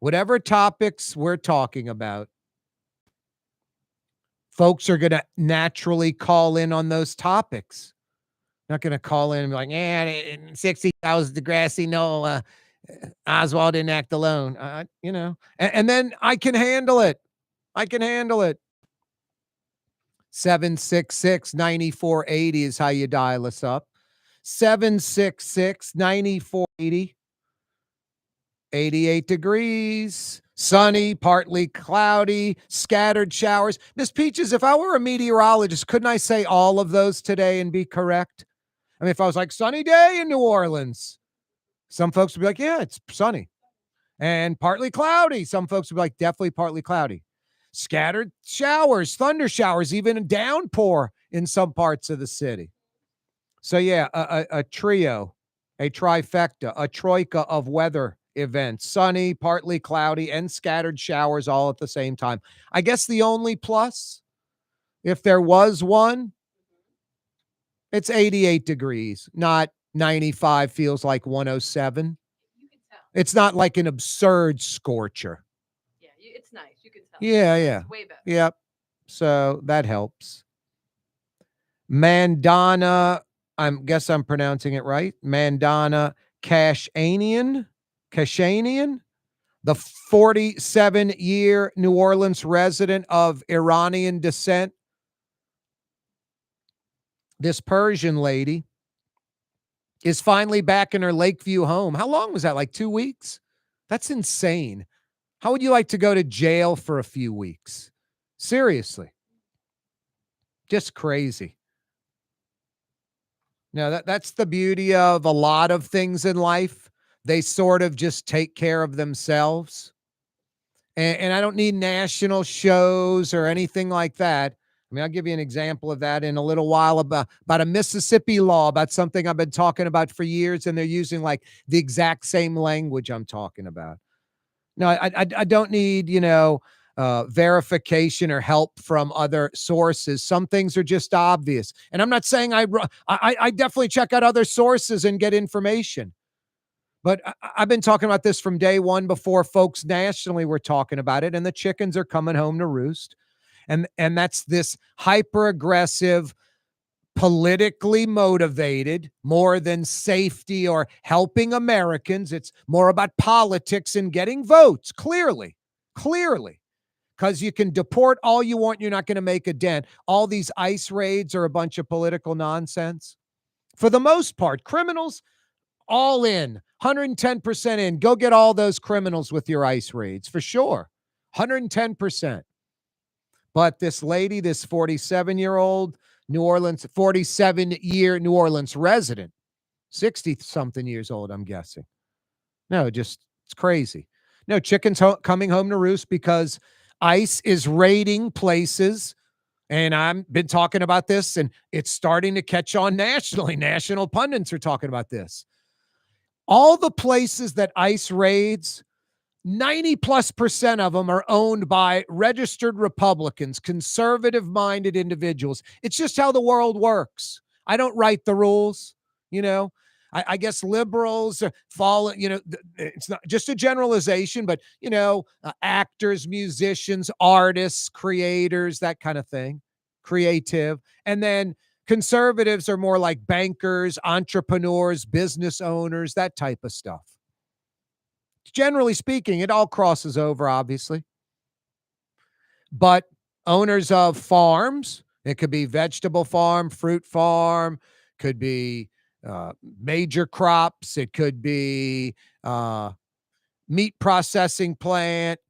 Whatever topics we're talking about, folks are going to naturally call in on those topics. Not going to call in and be like, yeah, 60,000 Degrassi, no, Oswald didn't act alone. And then I can handle it. I can handle it. 766-9480 is how you dial us up. 766-9480. 88 degrees, sunny, partly cloudy, scattered showers. Miss Peaches, if I were a meteorologist, couldn't I say all of those today and be correct? I mean, if I was like, sunny day in New Orleans, some folks would be like, yeah, it's sunny. And partly cloudy, some folks would be like, definitely partly cloudy. Scattered showers, thunder showers, even a downpour in some parts of the city. So yeah, a trio, a trifecta, a troika of weather events: sunny, partly cloudy, and scattered showers all at the same time. I guess the only plus, if there was one, it's 88 degrees, not 95 feels like 107. You can tell. It's not like an absurd scorcher. Yeah, it's nice. You can tell. Yeah. It's way better. Yep. So that helps. Mandana, I guess I'm pronouncing it right. Mandana Kashanian, the 47-year New Orleans resident of Iranian descent. This Persian lady is finally back in her Lakeview home. How long was that? Like 2 weeks? That's insane. How would you like to go to jail for a few weeks? Seriously. Just crazy. Now, that's the beauty of a lot of things in life. They sort of just take care of themselves. And I don't need national shows or anything like that. I mean, I'll give you an example of that in a little while about a Mississippi law, about something I've been talking about for years, and they're using like the exact same language I'm talking about. No, I don't need, verification or help from other sources. Some things are just obvious. And I'm not saying I definitely check out other sources and get information. But I've been talking about this from day one before folks nationally were talking about it, and the chickens are coming home to roost. And that's this hyper aggressive, politically motivated, more than safety or helping Americans. It's more about politics and getting votes, clearly. Because you can deport all you want, you're not going to make a dent. All these ICE raids are a bunch of political nonsense. For the most part, criminals, all in, 110% in. Go get all those criminals with your ICE raids, for sure. 110%. But this lady, this 47-year-old New Orleans, 47-year New Orleans resident, 60-something years old, I'm guessing. No, just, it's crazy. No, chickens coming home to roost because ICE is raiding places. And I've been talking about this, and it's starting to catch on nationally. National pundits are talking about this. All the places that ICE raids, 90+% of them are owned by registered Republicans, conservative-minded individuals. It's just how the world works. I don't write the rules, I guess liberals fall, it's not just a generalization, but, actors, musicians, artists, creators, that kind of thing, creative. And then conservatives are more like bankers, entrepreneurs, business owners, that type of stuff. Generally speaking, it all crosses over, obviously. But owners of farms, it could be vegetable farm, fruit farm, could be major crops, it could be meat processing plant,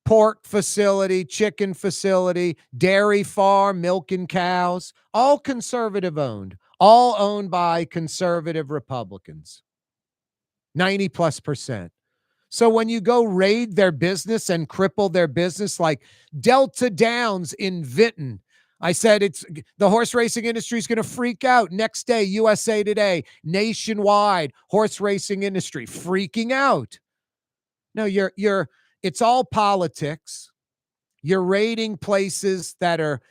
pork facility, chicken facility, dairy farm, milking cows, all conservative owned, all owned by conservative Republicans. 90+%. So when you go raid their business and cripple their business, like Delta Downs in Vinton, I said it's the horse racing industry is going to freak out. Next day, USA Today, nationwide horse racing industry freaking out. No, it's all politics. You're raiding places that are,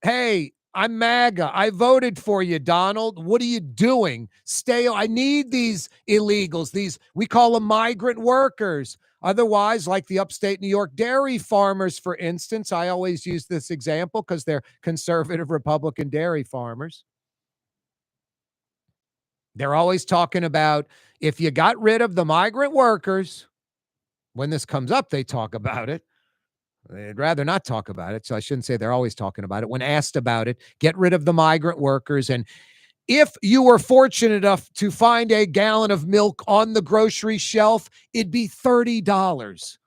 hey, I'm MAGA. I voted for you, Donald. What are you doing? I need these illegals. We call them migrant workers. Otherwise, like the upstate New York dairy farmers, for instance, I always use this example because they're conservative Republican dairy farmers. They're always talking about if you got rid of the migrant workers, when this comes up, they talk about it. They'd rather not talk about it. So I shouldn't say they're always talking about it. When asked about it, get rid of the migrant workers. And if you were fortunate enough to find a gallon of milk on the grocery shelf, it'd be $30.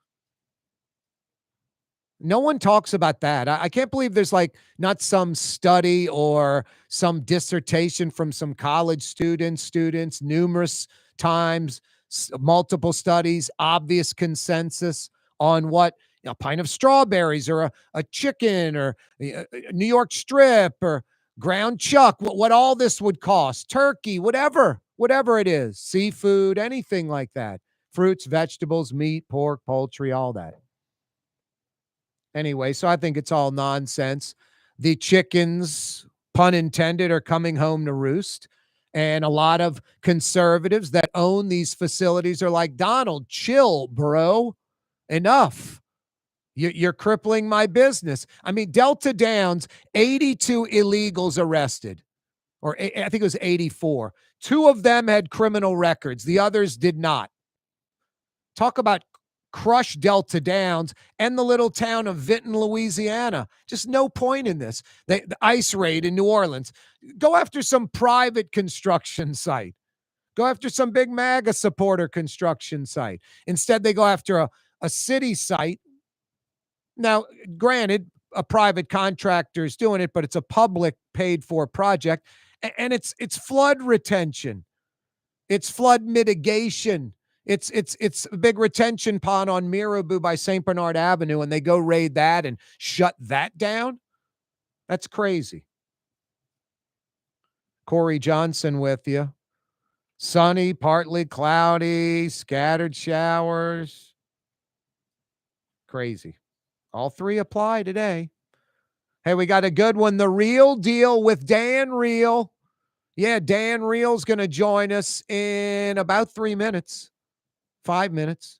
No one talks about that. I can't believe there's like not some study or some dissertation from some college students, numerous times, multiple studies, obvious consensus on what a pint of strawberries or a chicken or a New York strip or ground chuck, what all this would cost, turkey, whatever it is, seafood, anything like that, fruits, vegetables, meat, pork, poultry, all that. Anyway, so I think it's all nonsense. The chickens, pun intended, are coming home to roost. And a lot of conservatives that own these facilities are like, Donald, chill, bro. Enough. You're crippling my business. I mean, Delta Downs, 82 illegals arrested, or I think it was 84. 2 of them had criminal records. The others did not. Talk about crush Delta Downs and the little town of Vinton, Louisiana. Just no point in this. The ICE raid in New Orleans. Go after some private construction site. Go after some big MAGA supporter construction site. Instead, they go after a city site. Now, granted, a private contractor is doing it, but it's a public paid for project. And it's flood retention. It's flood mitigation. It's a big retention pond on Mirabeau by St. Bernard Avenue, and they go raid that and shut that down. That's crazy. Corey Johnson with you. Sunny, partly cloudy, scattered showers. Crazy. All 3 apply today. Hey, we got a good one. The Real Deal with Dan Reel. Yeah, Dan Reel's going to join us in about 3 minutes. 5 minutes.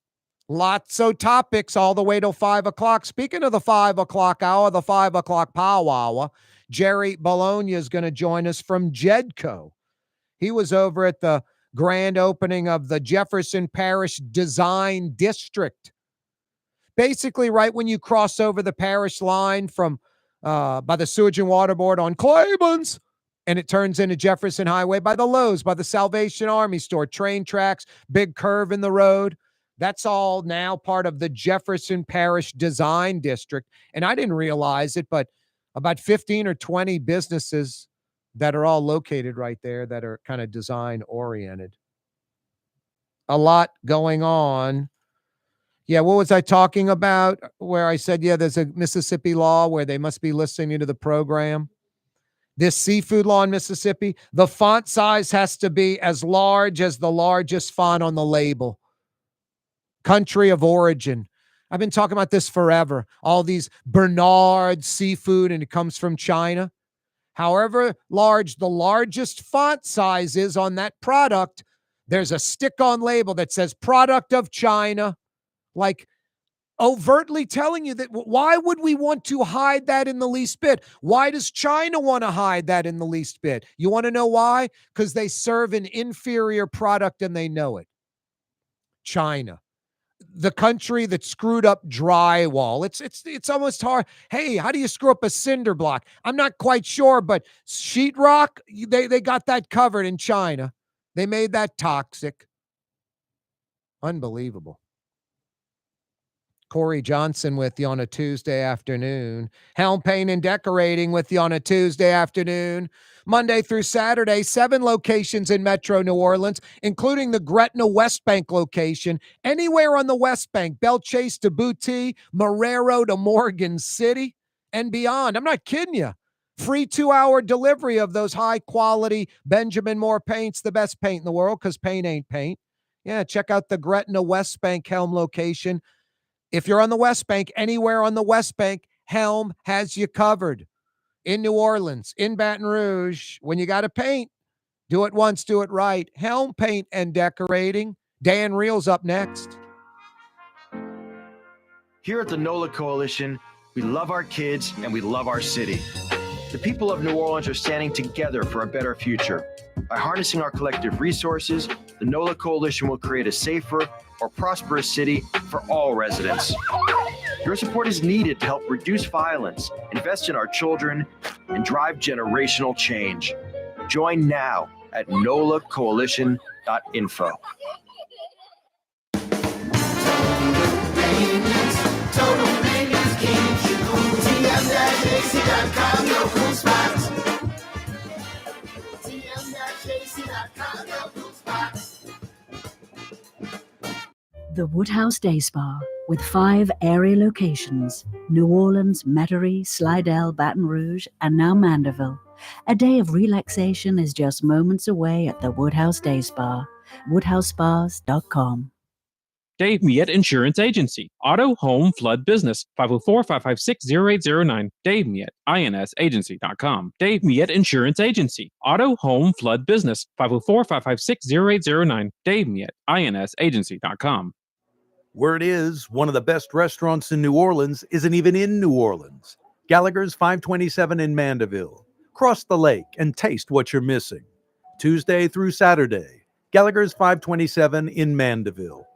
Lots of topics all the way till 5 o'clock. Speaking of the 5 o'clock hour, the 5 o'clock pow hour, Jerry Bologna is going to join us from JEDCO. He was over at the grand opening of the Jefferson Parish Design District. Basically, right when you cross over the parish line from by the Sewage and Water Board on Claiborne's, and it turns into Jefferson Highway by the Lowe's, by the Salvation Army store, train tracks, big curve in the road. That's all now part of the Jefferson Parish Design District. And I didn't realize it, but about 15 or 20 businesses that are all located right there that are kind of design oriented. A lot going on. Yeah, what was I talking about? Where I said, yeah, there's a Mississippi law where they must be listening to the program. This seafood law in Mississippi, the font size has to be as large as the largest font on the label. Country of origin. I've been talking about this forever. All these Bernard seafood, and it comes from China. However large the largest font size is on that product, there's a stick-on label that says product of China. Like overtly telling you that. Why would we want to hide that in the least bit? Why does China want to hide that in the least bit? You want to know why? Because they serve an inferior product and they know it. China, the country that screwed up drywall. It's almost hard. Hey, how do you screw up a cinder block? I'm not quite sure, but sheetrock, they got that covered in China. They made that toxic. Unbelievable. Corey Johnson with you on a Tuesday afternoon. Helm Paint and Decorating with you on a Tuesday afternoon. Monday through Saturday, 7 locations in Metro New Orleans, including the Gretna West Bank location. Anywhere on the West Bank, Belle Chase to Boutte, Marrero to Morgan City, and beyond. I'm not kidding you. Free 2-hour delivery of those high-quality Benjamin Moore paints, the best paint in the world, because paint ain't paint. Yeah, check out the Gretna West Bank Helm location. If you're on the West Bank, anywhere on the West Bank, Helm has you covered. in New Orleans, in Baton Rouge. When you got to paint, do it once, do it right. Helm Paint and Decorating. Dan Reel's up next. Here at the NOLA Coalition, we love our kids and we love our city. The people of New Orleans are standing together for a better future. By harnessing our collective resources, the NOLA Coalition will create a safer, more prosperous city for all residents. Your support is needed to help reduce violence, invest in our children, and drive generational change. Join now at nolacoalition.info. The Woodhouse Day Spa, with 5 area locations, New Orleans, Metairie, Slidell, Baton Rouge, and now Mandeville. A day of relaxation is just moments away at the Woodhouse Day Spa, woodhousespas.com. Dave Miette Insurance Agency. Auto, home, flood, business. 504-556-0809. Dave Miette, insagency.com. Dave Miette Insurance Agency. Auto, home, flood, business. 504-556-0809. Dave Miette, insagency.com. Word is, one of the best restaurants in New Orleans isn't even in New Orleans. Gallagher's 527 in Mandeville. Cross the lake and taste what you're missing. Tuesday through Saturday. Gallagher's 527 in Mandeville.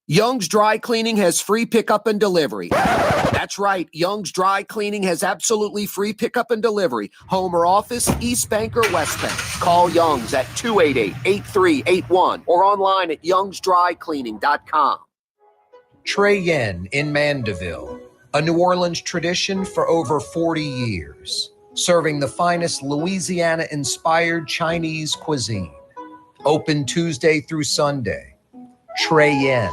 Young's Dry Cleaning has free pickup and delivery. That's right. Young's Dry Cleaning has absolutely free pickup and delivery. Home or office, East Bank or West Bank. Call Young's at 288-8381 or online at youngsdrycleaning.com. Trey Yen in Mandeville, a New Orleans tradition for over 40 years, serving the finest Louisiana-inspired Chinese cuisine. Open Tuesday through Sunday. Trey Yen.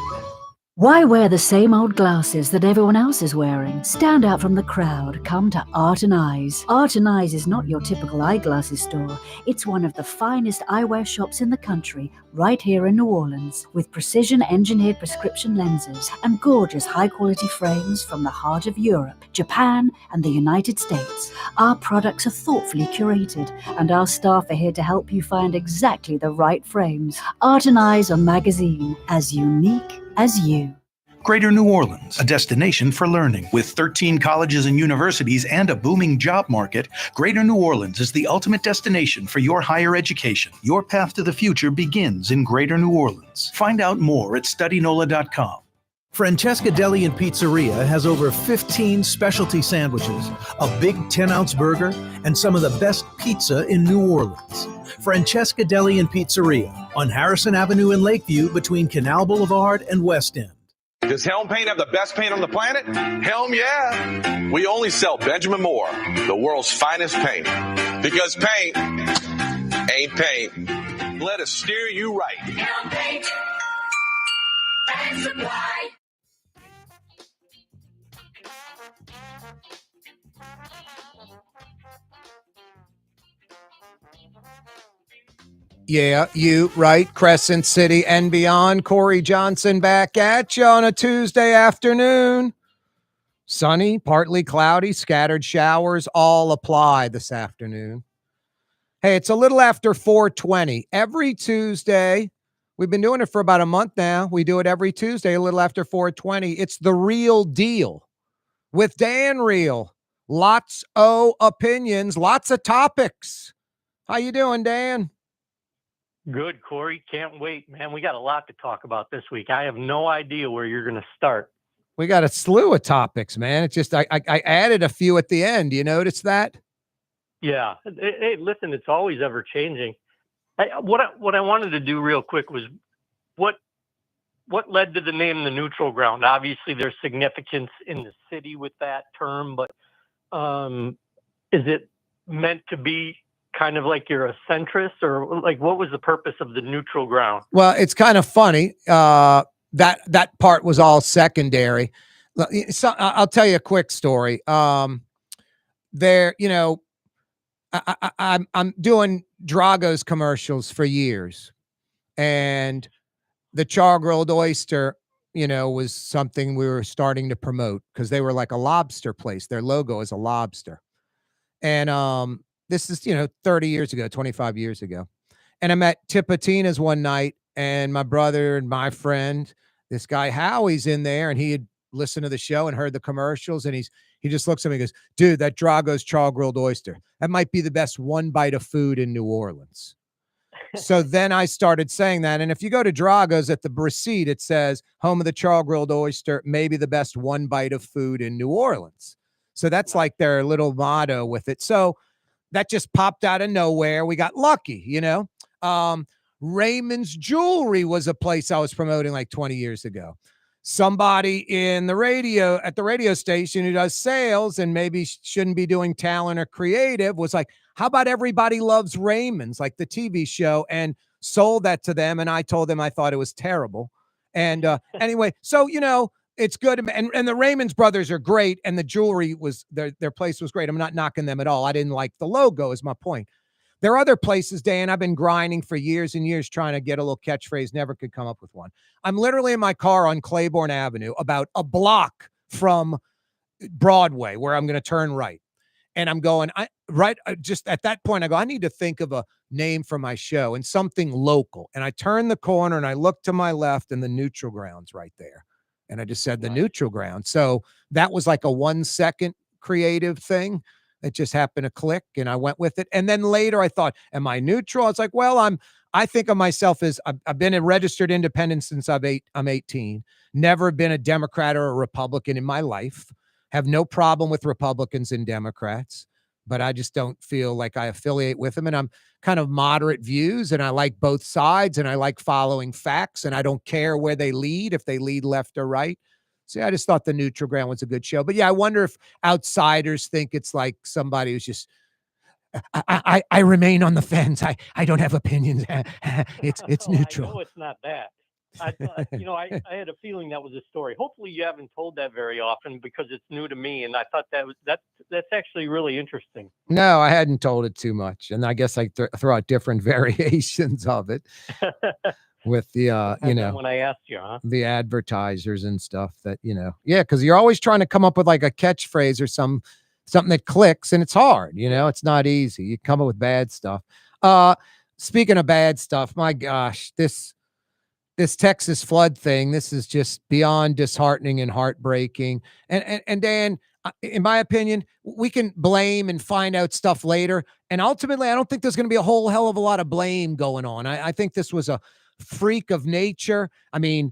Why wear the same old glasses that everyone else is wearing? Stand out from the crowd. Come to Art and Eyes. Art and Eyes is not your typical eyeglasses store. It's one of the finest eyewear shops in the country, right here in New Orleans, with precision-engineered prescription lenses and gorgeous high-quality frames from the heart of Europe, Japan, and the United States. Our products are thoughtfully curated, and our staff are here to help you find exactly the right frames. Art and Eyes on Magazine, as unique as you. Greater New Orleans, a destination for learning. With 13 colleges and universities and a booming job market, Greater New Orleans is the ultimate destination for your higher education. Your path to the future begins in Greater New Orleans. Find out more at studynola.com. Francesca Deli and Pizzeria has over 15 specialty sandwiches, a big 10-ounce burger, and some of the best pizza in New Orleans. Francesca Deli and Pizzeria on Harrison Avenue in Lakeview between Canal Boulevard and West End. Does Helm Paint have the best paint on the planet? Helm, yeah. We only sell Benjamin Moore, the world's finest paint. Because paint ain't paint. Let us steer you right. Helm Paint and Supply. Yeah, you, right. Crescent City and beyond. Corey Johnson back at you on a Tuesday afternoon. Sunny, partly cloudy, scattered showers all apply this afternoon. Hey, it's a little after 4:20. Every Tuesday, we've been doing it for about a month now. We do it every Tuesday, a little after 4:20. It's The Real Deal with Dan Reel. Lots of opinions, lots of topics. How you doing, Dan? Good, Corey. Can't wait, man. We got a lot to talk about this week. I have no idea where you're going to start. We got a slew of topics, man. It's just I added a few at the end. You notice that? Yeah. Hey, listen, it's always ever changing. What I wanted to do real quick was what led to the name The Neutral Ground? Obviously, there's significance in the city with that term, but is it meant to be kind of like you're a centrist, or like what was the purpose of the neutral ground? Well, it's kind of funny. That part was all secondary. So I'll tell you a quick story. I'm doing Drago's commercials for years, and the char-grilled oyster, was something we were starting to promote because they were like a lobster place. Their logo is a lobster. And this is, 30 years ago, 25 years ago. And I'm at Tipitina's one night, and my brother and my friend, this guy Howie's in there, and he had listened to the show and heard the commercials, and he just looks at me and goes, "Dude, that Drago's char grilled oyster, that might be the best one bite of food in New Orleans." So then I started saying that. And if you go to Drago's at the receipt, it says home of the char grilled oyster, maybe the best one bite of food in New Orleans. So that's like their little motto with it. So that just popped out of nowhere. We got lucky. Raymond's Jewelry was a place I was promoting like 20 years ago. Somebody at the radio station who does sales and maybe shouldn't be doing talent or creative was like, how about Everybody Loves Raymond's, like the TV show, and sold that to them. And I told them I thought it was terrible. And anyway, so, it's good. And the Raymond's brothers are great. And the jewelry was their place was great. I'm not knocking them at all. I didn't like the logo is my point. There are other places, Dan, I've been grinding for years and years trying to get a little catchphrase, never could come up with one. I'm literally in my car on Claiborne Avenue, about a block from Broadway, where I'm going to turn right. And I'm going, just at that point, I go, I need to think of a name for my show and something local. And I turn the corner and I look to my left, and the Neutral Ground's right there. And I just said the Neutral Ground. So that was like a 1 second creative thing. It just happened to click, and I went with it. And then later I thought, am I neutral? It's like, well, I think of myself as I've been a registered independent since I'm 18. Never been a Democrat or a Republican in my life. Have no problem with Republicans and Democrats, but I just don't feel like I affiliate with them. And I'm kind of moderate views, and I like both sides, and I like following facts, and I don't care where they lead, if they lead left or right. So I just thought the Neutral Ground was a good show. But yeah, I wonder if outsiders think it's like somebody who's just, I remain on the fence. I don't have opinions. It's neutral. I know it's not that. I thought, I had a feeling that was a story. Hopefully you haven't told that very often, because it's new to me. And I thought that's actually really interesting. No, I hadn't told it too much. And I guess I throw out different variations of it. With the when I asked you, the advertisers and stuff that, because you're always trying to come up with like a catchphrase or something that clicks, and it's hard, it's not easy. You come up with bad stuff. Speaking of bad stuff, my gosh, this Texas flood thing, this is just beyond disheartening and heartbreaking. And Dan, in my opinion, we can blame and find out stuff later. And ultimately, I don't think there's going to be a whole hell of a lot of blame going on. I think this was a freak of nature. I mean,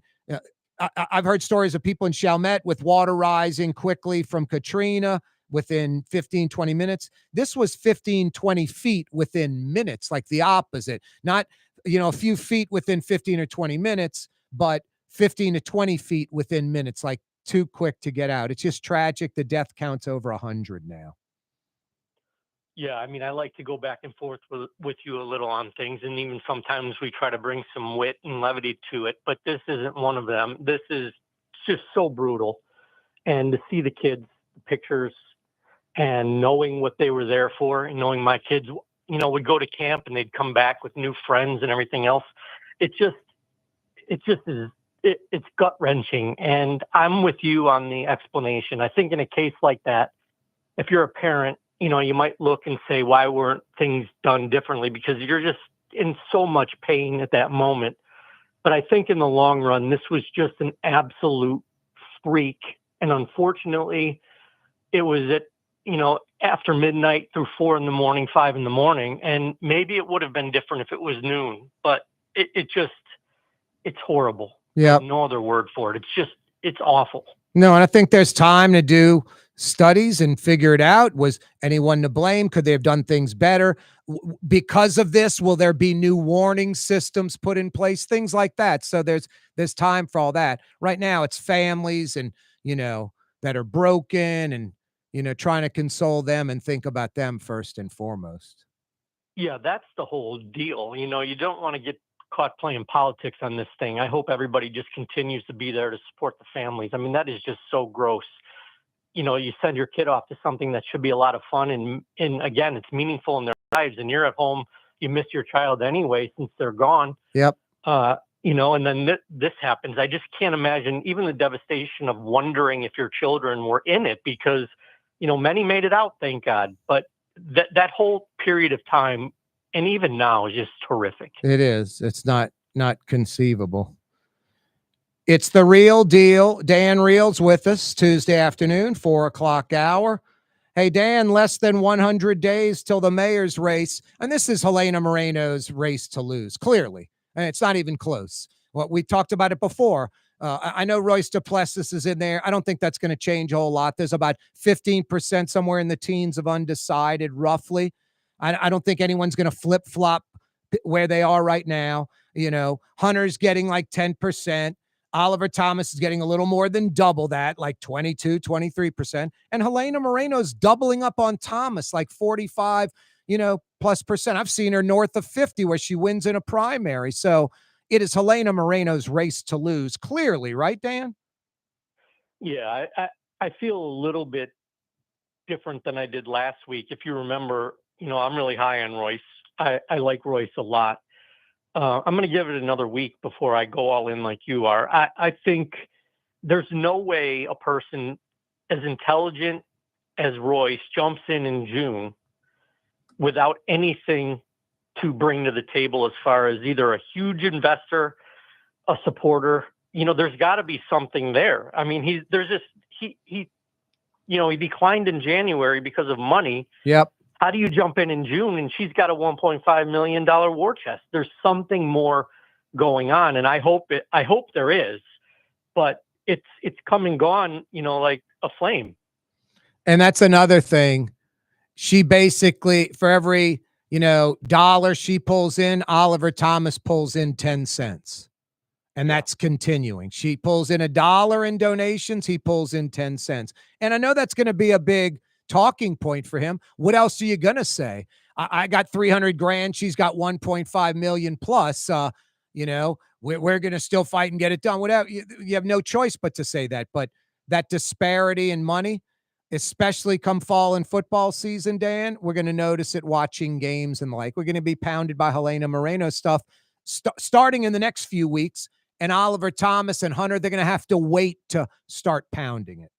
I've heard stories of people in Chalmette with water rising quickly from Katrina within 15, 20 minutes. This was 15, 20 feet within minutes, like the opposite. Not, a few feet within 15 or 20 minutes, but 15 to 20 feet within minutes, like too quick to get out. It's just tragic. The death count's over 100 now. Yeah, I mean, I like to go back and forth with you a little on things, and even sometimes we try to bring some wit and levity to it, but this isn't one of them. This is just so brutal. And to see the kids' pictures and knowing what they were there for, and knowing my kids, would go to camp and they'd come back with new friends and everything else. It's gut-wrenching. And I'm with you on the explanation. I think in a case like that, if you're a parent, you might look and say, why weren't things done differently? Because you're just in so much pain at that moment. But I think in the long run, this was just an absolute freak. And unfortunately, it was at, after midnight through 4 a.m, 5 a.m. And maybe it would have been different if it was noon, but it's horrible. Yeah. No other word for it. It's awful. No, and I think there's time to do studies and figure it out. Was anyone to blame? Could they have done things better? Because of this, will there be new warning systems put in place? Things like that. So there's time for all that. Right now, it's families and, that are broken and, trying to console them and think about them first and foremost. Yeah, that's the whole deal. You don't want to get caught playing politics on this thing. I hope everybody just continues to be there to support the families. I mean, that is just so gross. You send your kid off to something that should be a lot of fun. And again, it's meaningful in their lives, and you're at home, you miss your child anyway, since they're gone. Yep. And then this happens. I just can't imagine even the devastation of wondering if your children were in it, because, many made it out, thank God. But that whole period of time, and even now, is just terrific. It is. It's not conceivable. It's the real deal. Dan Reel's with us Tuesday afternoon, 4:00 hour. Hey, Dan, less than 100 days till the mayor's race. And this is Helena Moreno's race to lose, clearly. And it's not even close. Well, we talked about it before. I know Royce Duplessis is in there. I don't think that's going to change a whole lot. There's about 15%, somewhere in the teens, of undecided, roughly. I don't think anyone's going to flip-flop where they are right now. Hunter's getting like 10%. Oliver Thomas is getting a little more than double that, like 22, 23%. And Helena Moreno's doubling up on Thomas, like 45, plus percent. I've seen her north of 50 where she wins in a primary. So it is Helena Moreno's race to lose, clearly, right, Dan? Yeah, I feel a little bit different than I did last week. If you remember, I'm really high on Royce. I like Royce a lot. I'm going to give it another week before I go all in like you are. I think there's no way a person as intelligent as Royce jumps in June without anything to bring to the table as far as either a huge investor, a supporter. There's got to be something there. I mean, he declined in January because of money. Yep. How do you jump in June and she's got a $1.5 million war chest? There's something more going on, and I hope there is, but it's come and gone, like a flame. And that's another thing. She basically, for every dollar she pulls in, Oliver Thomas pulls in 10 cents. And that's continuing. She pulls in $1 in donations, he pulls in 10 cents. And I know that's going to be a big talking point for him. What else are you going to say? I got 300 grand. She's got 1.5 million plus. We're going to still fight and get it done. Whatever. You have no choice but to say that. But that disparity in money, especially come fall and football season, Dan, we're going to notice it watching games and the like. We're going to be pounded by Helena Moreno stuff starting in the next few weeks. And Oliver Thomas and Hunter, they're going to have to wait to start pounding it.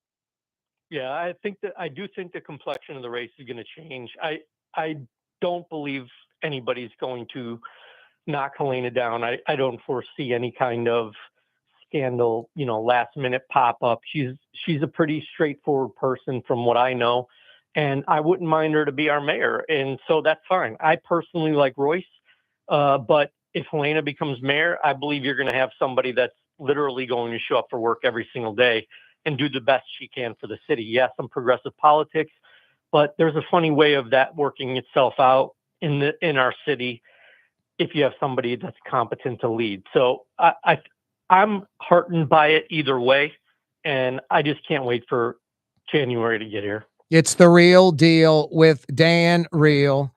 Yeah, I do think the complexion of the race is going to change. I don't believe anybody's going to knock Helena down. I don't foresee any kind of scandal, last minute pop up. She's a pretty straightforward person from what I know, and I wouldn't mind her to be our mayor. And so that's fine. I personally like Royce, but if Helena becomes mayor, I believe you're going to have somebody that's literally going to show up for work every single day and do the best she can for the city. Yes, some progressive politics, but there's a funny way of that working itself out in our city if you have somebody that's competent to lead. So I'm heartened by it either way, and I just can't wait for January to get here. It's the real deal with Dan Reel.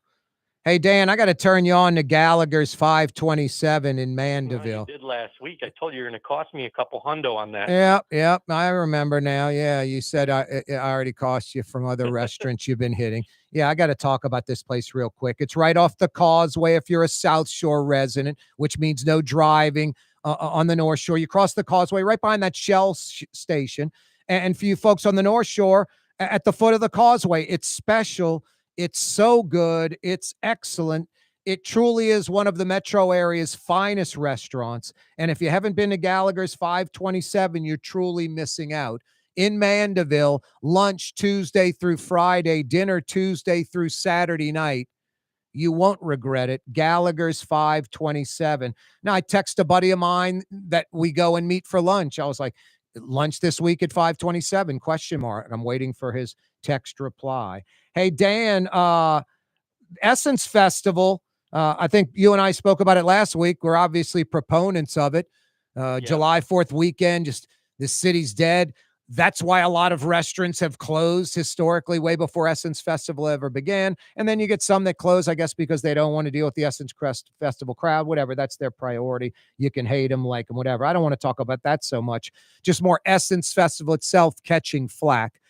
Hey, Dan, I got to turn you on to Gallagher's 527 in Mandeville. You did last week. I told you you're going to cost me a couple hundo on that. Yep. I remember now. Yeah, you said I already cost you from other restaurants you've been hitting. Yeah, I got to talk about this place real quick. It's right off the Causeway if you're a South Shore resident, which means no driving on the North Shore. You cross the Causeway right behind that Shell station. And for you folks on the North Shore, at the foot of the Causeway, it's special. It's so good. It's excellent. It truly is one of the metro area's finest restaurants. And if you haven't been to Gallagher's 527, you're truly missing out. In Mandeville, lunch Tuesday through Friday, dinner Tuesday through Saturday night. You won't regret it. Gallagher's 527. Now, I text a buddy of mine that we go and meet for lunch. I was like, lunch this week at 527, ? I'm waiting for his text reply. Hey, Dan, Essence Festival. I think you and I spoke about it last week. We're obviously proponents of it. July 4th weekend, just the city's dead. That's why a lot of restaurants have closed historically way before Essence Festival ever began. And then you get some that close, I guess, because they don't want to deal with the Essence Festival crowd, whatever. That's their priority. You can hate them, like them, whatever. I don't want to talk about that so much. Just more Essence Festival itself catching flack.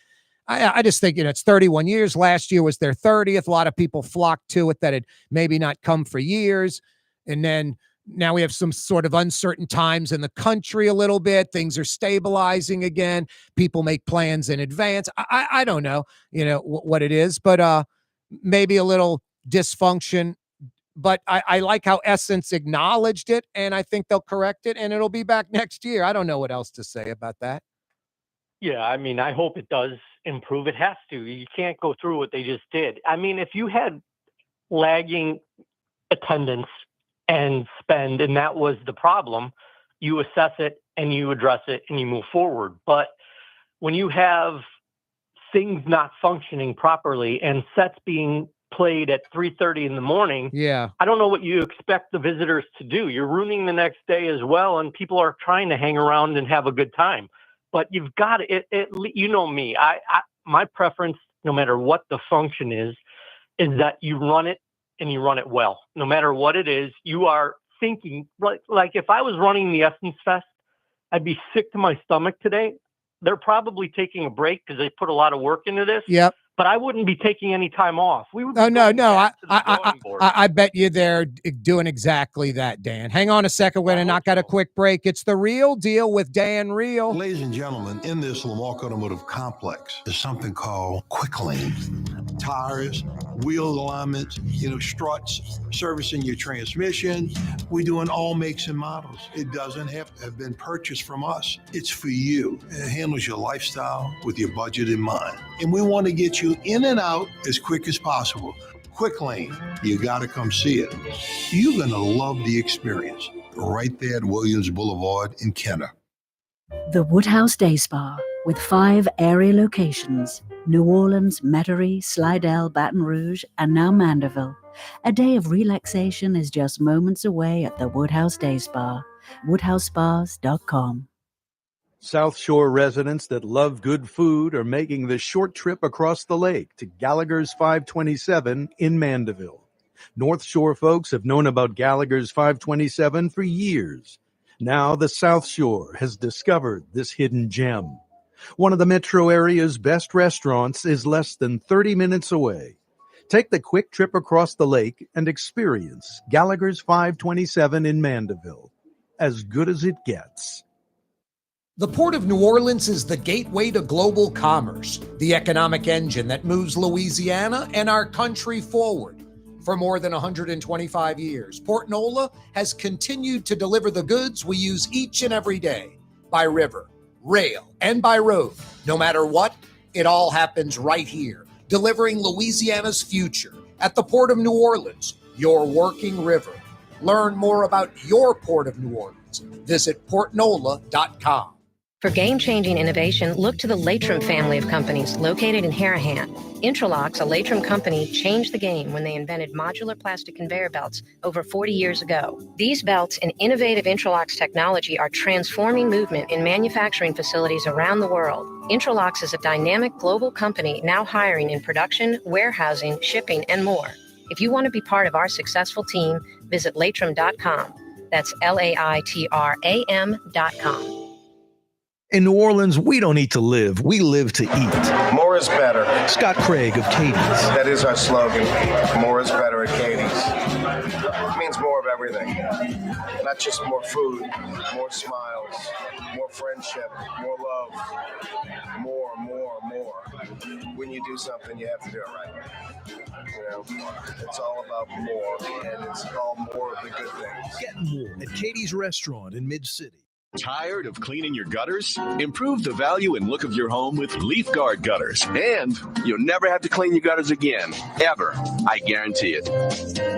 I just think, it's 31 years. Last year was their 30th. A lot of people flocked to it that had maybe not come for years. And then now we have some sort of uncertain times in the country a little bit. Things are stabilizing again. People make plans in advance. I don't know, what it is, but maybe a little dysfunction, but I like how Essence acknowledged it, and I think they'll correct it, and it'll be back next year. I don't know what else to say about that. Yeah, I mean, I hope it does improve. It has to. You can't go through what they just did. I mean, if you had lagging attendance and spend, and that was the problem, you assess it and you address it and you move forward. But when you have things not functioning properly and sets being played at 3:30 in the morning, Yeah. I don't know what you expect the visitors to do. You're ruining the next day as well, and people are trying to hang around and have a good time. But you've got it. You know me. My preference, no matter what the function is that you run it and you run it well. No matter what it is, you are thinking like if I was running the Essence Fest, I'd be sick to my stomach today. They're probably taking a break because they put a lot of work into this. Yep. But I wouldn't be taking any time off. We would. Oh, no. I I bet you they're doing exactly that, Dan. Hang on a second. We're going to knock out a quick break. It's The Real Deal with Dan Real. Ladies and gentlemen, in this Lamarck Automotive Complex is something called Quick Lane. Tires, wheel alignments, struts, servicing your transmission. We do in all makes and models. It doesn't have to have been purchased from us. It's for you. It handles your lifestyle with your budget in mind. And we want to get you in and out as quick as possible. Quick Lane, you got to come see it. You're going to love the experience. Right there at Williams Boulevard in Kenner. The Woodhouse Day Spa, with 5 area locations: New Orleans, Metairie, Slidell, Baton Rouge, and now Mandeville. A day of relaxation is just moments away at the Woodhouse Day Spa. WoodhouseSpas.com. South Shore residents that love good food are making the short trip across the lake to Gallagher's 527 in Mandeville. North Shore folks have known about Gallagher's 527 for years. Now the South Shore has discovered this hidden gem. One of the metro area's best restaurants is less than 30 minutes away. Take the quick trip across the lake and experience Gallagher's 527 in Mandeville. As good as it gets. The Port of New Orleans is the gateway to global commerce, the economic engine that moves Louisiana and our country forward. For more than 125 years, Port Nola has continued to deliver the goods we use each and every day, by river, rail, and by road. No matter what, it all happens right here, delivering Louisiana's future at the Port of New Orleans, your working river. Learn more about your Port of New Orleans. Visit portnola.com. For game-changing innovation, look to the Latrim family of companies located in Harahan. Intralocks, a Latrim company, changed the game when they invented modular plastic conveyor belts over 40 years ago. These belts and innovative Intralocks technology are transforming movement in manufacturing facilities around the world. Intralocks is a dynamic global company now hiring in production, warehousing, shipping, and more. If you want to be part of our successful team, visit Latrim.com. That's LAITRAM.com. In New Orleans, we don't eat to live, we live to eat. More is better. Scott Craig of Katie's. That is our slogan. More is better at Katie's. It means more of everything. Not just more food, more smiles, more friendship, more love. More. When you do something, you have to do it right. It's all about more, and it's all more of the good things. Get more at Katie's Restaurant in Mid-City. Tired of cleaning your gutters? Improve the value and look of your home with Leaf Guard gutters. And you'll never have to clean your gutters again. Ever. I guarantee it.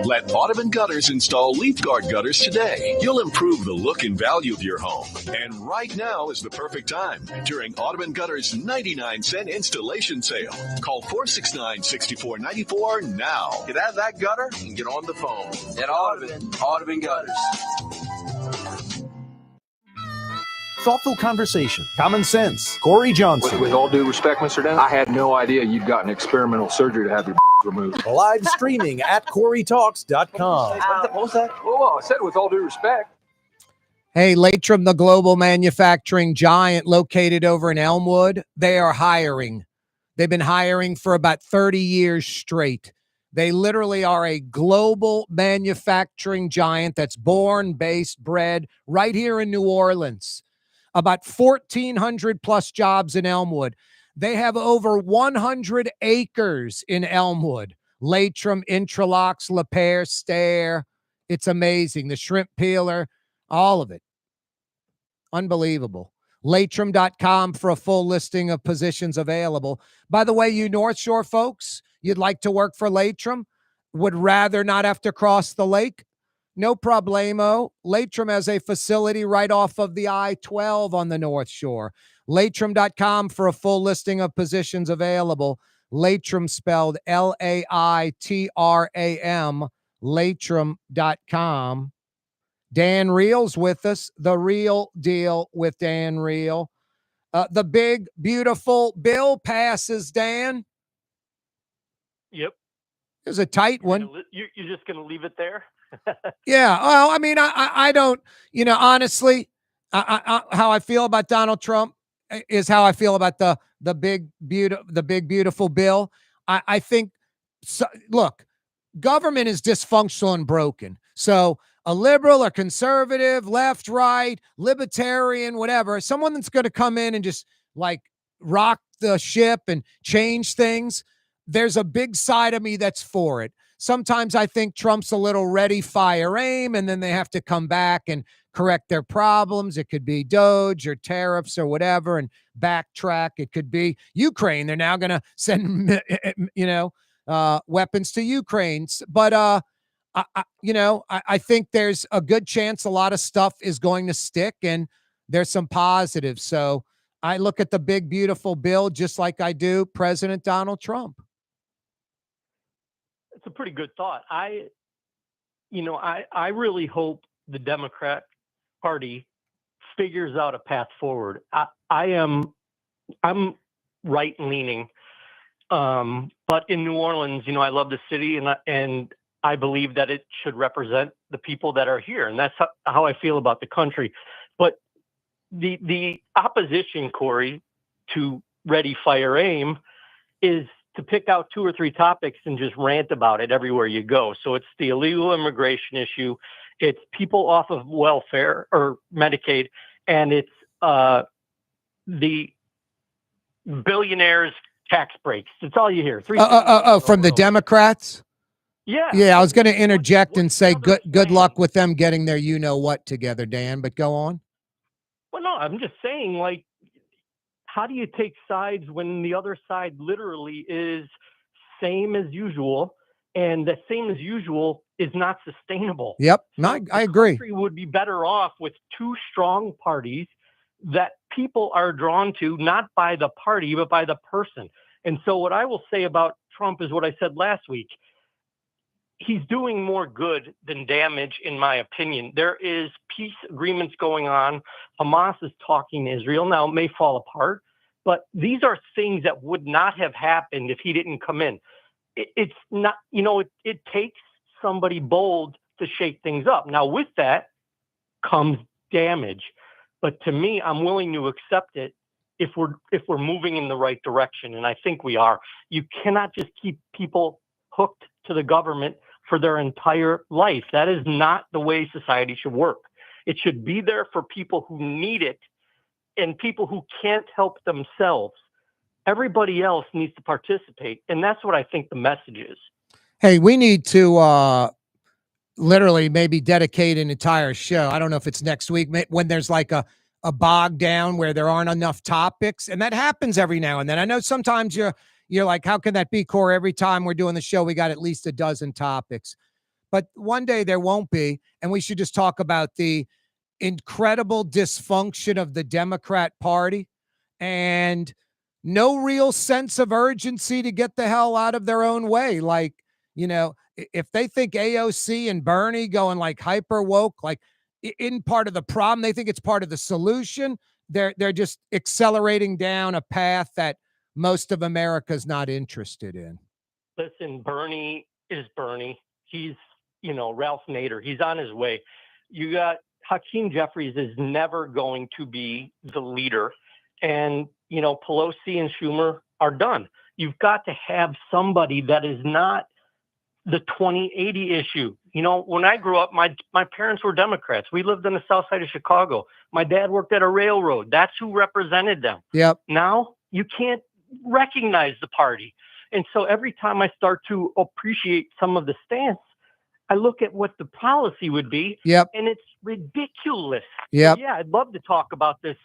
Let Audubon Gutters install Leaf Guard gutters today. You'll improve the look and value of your home. And right now is the perfect time during Audubon Gutters' 99-cent installation sale. Call 469-6494 now. Get out of that gutter and get on the phone. At Audubon Gutters. Thoughtful conversation, common sense. Corey Johnson. With all due respect, Mr. Dennis, I had no idea you'd gotten experimental surgery to have your removed. Live streaming at CoreyTalks.com. What was that? Well, I said with all due respect. Hey, Latrim, the global manufacturing giant located over in Elmwood, they are hiring. They've been hiring for about 30 years straight. They literally are a global manufacturing giant that's born, based, bred right here in New Orleans. About 1,400 plus jobs in Elmwood. They have over 100 acres in Elmwood. Latrim, Intralocks, Lapeer, Stair. It's amazing. The shrimp peeler, all of it. Unbelievable. Latrim.com for a full listing of positions available. By the way, you North Shore folks, you'd like to work for Latrim, would rather not have to cross the lake? No problemo. Latrim has a facility right off of the I-12 on the North Shore. Latrim.com for a full listing of positions available. Latrim spelled L-A-I-T-R-A-M. Latrim.com. Dan Reel's with us. The Real Deal with Dan Reel. The big, beautiful bill passes, Dan. Yep. It was a tight one. You're just going to leave it there? Yeah. Well, I mean, I don't, honestly, how I feel about Donald Trump is how I feel about the big, beautiful bill. I think, so, look, government is dysfunctional and broken. So a liberal or conservative, left, right, libertarian, whatever, someone that's going to come in and just like rock the ship and change things, there's a big side of me that's for it. Sometimes I think Trump's a little ready, fire, aim, and then they have to come back and correct their problems. It could be Doge or tariffs or whatever, and backtrack. It could be Ukraine. They're now going to send, weapons to Ukraine. But, I think there's a good chance a lot of stuff is going to stick, and there's some positives. So I look at the big, beautiful bill just like I do President Donald Trump. It's a pretty good thought. I really hope the Democrat Party figures out a path forward. I'm right leaning, but in New Orleans, I love the city, and I believe that it should represent the people that are here, and that's how I feel about the country. But the opposition, Corey, to Ready, Fire, Aim is to pick out 2 or 3 topics and just rant about it everywhere you go. So it's the illegal immigration issue, it's people off of welfare or Medicaid, and it's the billionaires' tax breaks. That's all you hear. From the Democrats? Yeah. Yeah, I was going to interject and say good luck with them getting their you-know-what together, Dan, but go on. Well, no, I'm just saying, like, how do you take sides when the other side literally is same as usual, and the same as usual is not sustainable? Yep, no, I agree. The country would be better off with 2 strong parties that people are drawn to, not by the party, but by the person. And so what I will say about Trump is what I said last week. He's doing more good than damage, in my opinion. There is peace agreements going on. Hamas is talking to Israel. Now, it may fall apart, but these are things that would not have happened if he didn't come in. It's not, it takes somebody bold to shake things up. Now, with that comes damage. But to me, I'm willing to accept it if we're moving in the right direction. And I think we are. You cannot just keep people hooked to the government for their entire life. That is not the way society should work. It should be there for people who need it and people who can't help themselves. Everybody else needs to participate. And that's what I think the message is. Hey, we need to literally maybe dedicate an entire show. I don't know if it's next week when there's like a bog down where there aren't enough topics. And that happens every now and then. I know sometimes you're like, how can that be, Corey? Every time we're doing the show, we got at least a dozen topics. But one day there won't be, and we should just talk about the incredible dysfunction of the Democrat Party and no real sense of urgency to get the hell out of their own way. Like, if they think AOC and Bernie going like hyper woke, like in part of the problem, they think it's part of the solution. They're just accelerating down a path that most of America's not interested in. Listen, Bernie is Bernie. He's, Ralph Nader. He's on his way. You got Hakeem Jeffries is never going to be the leader. And, Pelosi and Schumer are done. You've got to have somebody that is not the 2080 issue. When I grew up, my parents were Democrats. We lived on the south side of Chicago. My dad worked at a railroad. That's who represented them. Yep. Now you can't recognize the party. And so every time I start to appreciate some of the stance, I look at what the policy would be, Yep. and it's ridiculous. Yep. So, yeah, I'd love to talk about this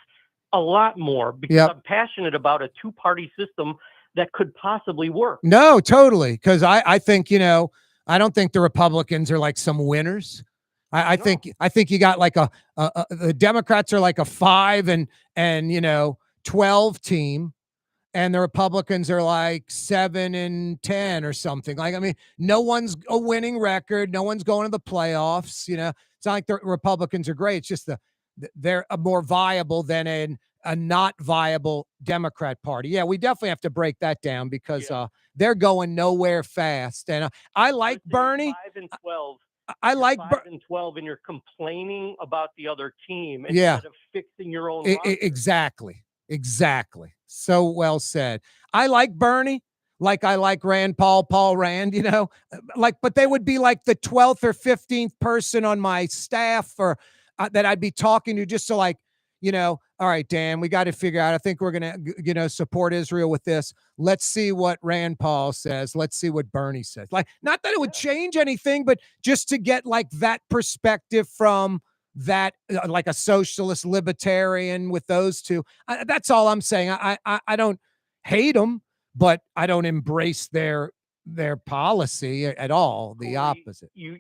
a lot more because Yep. I'm passionate about a two-party system that could possibly work. No, totally. Because I think, I don't think the Republicans are like some winners. I think you got like the Democrats are like a 5 and 12 team, and the Republicans are like 7 and 10 or something. Like, I mean, no one's a winning record. No one's going to the playoffs. It's not like the Republicans are great. It's just they're more viable than a not viable Democrat party. Yeah, we definitely have to break that down because they're going nowhere fast. And I like Bernie. 5 and 12. I like 5 and 12, and you're complaining about the other team Yeah. instead of fixing your own roster. Exactly. So well said. I like Bernie, like I like Rand Paul Rand, but they would be like the 12th or 15th person on my staff or that I'd be talking to just to all right, Dan, we got to figure out, I think we're going to, support Israel with this. Let's see what Rand Paul says. Let's see what Bernie says. Like, not that it would change anything, but just to get like that perspective from that, like a socialist libertarian with those two. That's all I'm saying. I don't hate them, but I don't embrace their policy at all. The opposite. You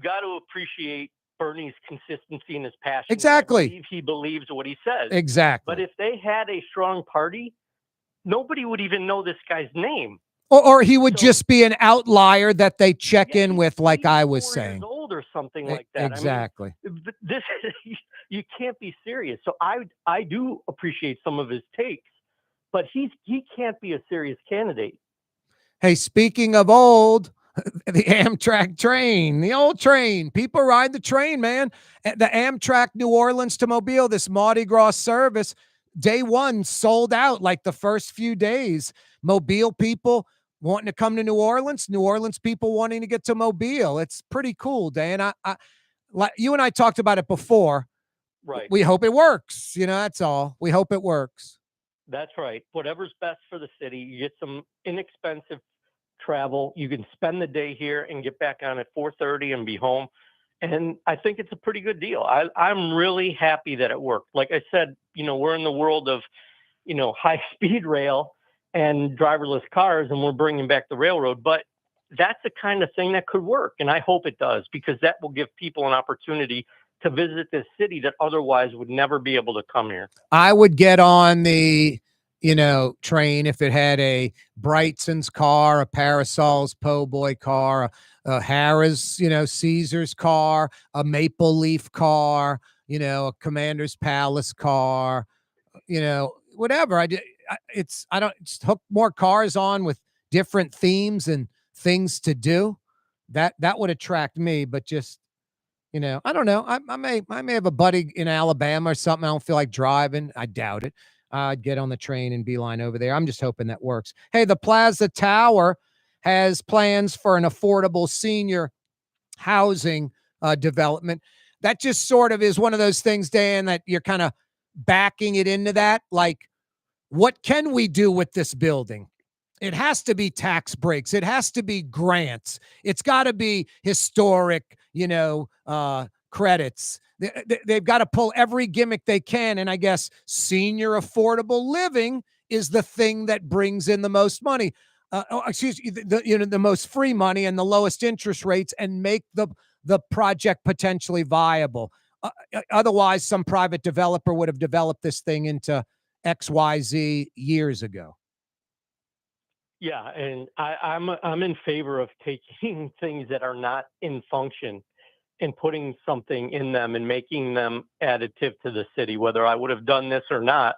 got to appreciate Bernie's consistency and his passion. Exactly. He believes what he says. Exactly. But if they had a strong party, nobody would even know this guy's name. Or he would just be an outlier that they check in with, like I was saying. Years old or something like that. Exactly. I mean, this you can't be serious. So I do appreciate some of his takes, but he can't be a serious candidate. Hey, speaking of old, the Amtrak train, the old train. People ride the train, man. The Amtrak New Orleans to Mobile, this Mardi Gras service, day one sold out like the first few days. Mobile people wanting to come to New Orleans people wanting to get to Mobile. It's pretty cool, Dan. I like you and I talked about it before. Right. We hope it works. That's all. We hope it works. That's right. Whatever's best for the city. You get some inexpensive travel. You can spend the day here and get back on at 4:30 and be home. And I think it's a pretty good deal. I'm really happy that it worked. Like I said, we're in the world of, high-speed rail and driverless cars, and we're bringing back the railroad. But that's the kind of thing that could work, and I hope it does, because that will give people an opportunity to visit this city that otherwise would never be able to come here. I would get on the train if it had a Brightson's car, a Parasol's Po' Boy car, a Harrah's, Caesar's car, a Maple Leaf car, a Commander's Palace car, whatever. I don't just hook more cars on with different themes and things to do. That would attract me, but just, I don't know. I may have a buddy in Alabama or something. I don't feel like driving. I doubt it. I'd get on the train and beeline over there. I'm just hoping that works. Hey, the Plaza Tower has plans for an affordable senior housing development. That just sort of is one of those things, Dan, that you're kind of backing it into that. Like, what can we do with this building? It has to be tax breaks. It has to be grants. It's got to be historic, credits. They've got to pull every gimmick they can. And I guess senior affordable living is the thing that brings in the most money. The most free money and the lowest interest rates, and make the project potentially viable. Otherwise, some private developer would have developed this thing into XYZ years ago. Yeah, and I'm in favor of taking things that are not in function and putting something in them and making them additive to the city. Whether I would have done this or not,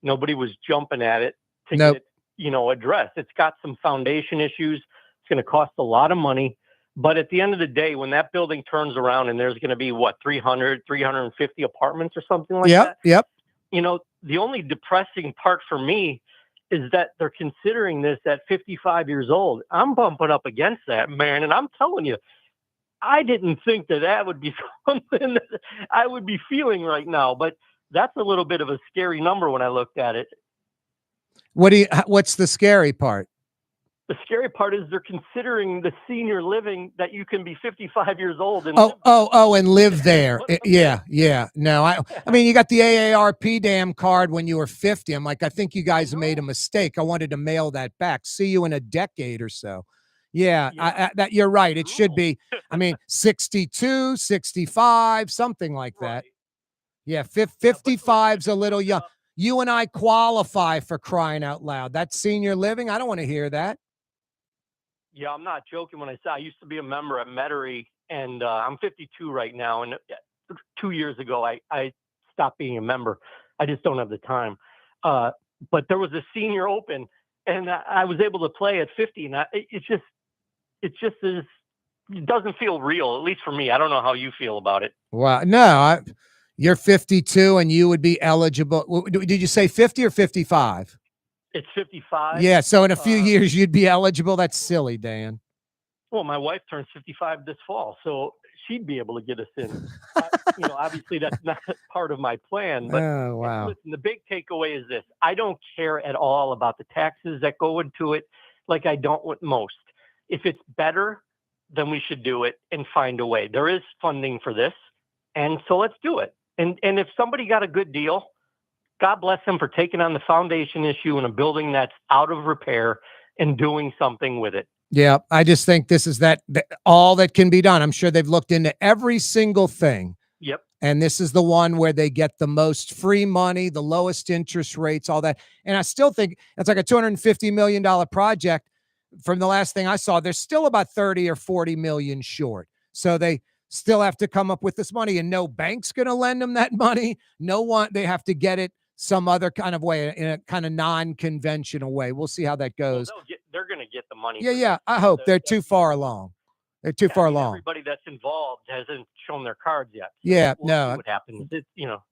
nobody was jumping at it to get addressed. It's got some foundation issues. It's going to cost a lot of money. But at the end of the day, when that building turns around and there's going to be 350 apartments or something like that. Yep. The only depressing part for me is that they're considering this at 55 years old. I'm bumping up against that, man. And I'm telling you, I didn't think that would be something that I would be feeling right now, but that's a little bit of a scary number when I looked at it. What's the scary part? great part is they're considering the senior living that you can be 55 years old and and live there. Yeah. No, I mean, you got the AARP damn card when you were 50. I'm like, I think you guys made a mistake. I wanted to mail that back. See you in a decade or so. Yeah, that you're right. It should be, I mean, 62, 65, something like that. Yeah, 55's a little young. You and I qualify for crying out loud. That's senior living. I don't want to hear that. Yeah, I'm not joking when I say I used to be a member at Metairie, and I'm 52 right now. And 2 years ago, I stopped being a member. I just don't have the time. But there was a senior open, and I was able to play at 50. And it doesn't feel real, at least for me. I don't know how you feel about it. Wow, no, you're 52, and you would be eligible. Did you say 50 or 55? It's 55. Yeah, so in a few years you'd be eligible. That's silly, Dan. Well, my wife turns 55 this fall, so she'd be able to get us in. Obviously that's not part of my plan. But oh, wow. Listen, the big takeaway is this: I don't care at all about the taxes that go into it, like I don't with most. If it's better, then we should do it and find a way. There is funding for this, and so let's do it. And if somebody got a good deal, God bless them for taking on the foundation issue in a building that's out of repair and doing something with it. Yeah, I just think this is all that can be done. I'm sure they've looked into every single thing. Yep. And this is the one where they get the most free money, the lowest interest rates, all that. And I still think it's like a $250 million project. From the last thing I saw, they're still about 30 or 40 million short. So they still have to come up with this money, and no bank's going to lend them that money. No one, they have to get it some other kind of way, in a kind of non-conventional way. We'll see how that goes. Well, they're going to get the money. Yeah. I hope they're too far along. They're too far along. Everybody that's involved hasn't shown their cards yet. So Yeah, we'll no. see what happens?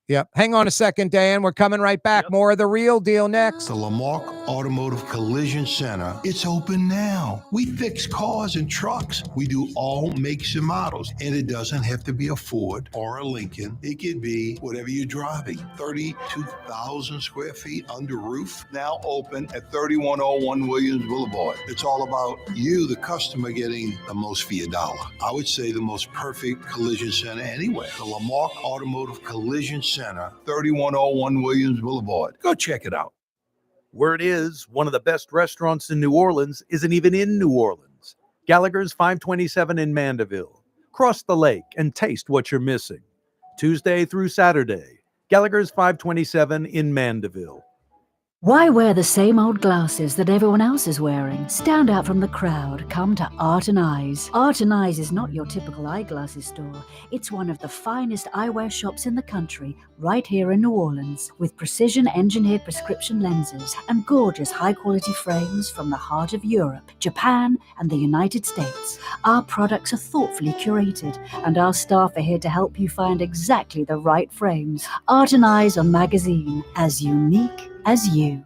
Yep. Hang on a second, Dan. We're coming right back. More of The Real Deal next. The Lamarck Automotive Collision Center. It's open now. We fix cars and trucks. We do all makes and models. And it doesn't have to be a Ford or a Lincoln. It could be whatever you're driving. 32,000 square feet under roof. Now open at 3101 Williams Boulevard. It's all about you, the customer, getting the most for your dollar. I would say the most perfect collision center anywhere. The Lamarck Automotive Collision Center, 3101 Williams Boulevard. Go check it out. Word is, one of the best restaurants in New Orleans isn't even in New Orleans. Gallagher's 527 in Mandeville. Cross the lake and taste what you're missing. Tuesday through Saturday, Gallagher's 527 in Mandeville. Why wear the same old glasses that everyone else is wearing? Stand out from the crowd. Come to Art and Eyes. Art and Eyes is not your typical eyeglasses store. It's one of the finest eyewear shops in the country, right here in New Orleans, with precision-engineered prescription lenses and gorgeous high-quality frames from the heart of Europe, Japan, and the United States. Our products are thoughtfully curated, and our staff are here to help you find exactly the right frames. Art and Eyes are magazine, as unique as you.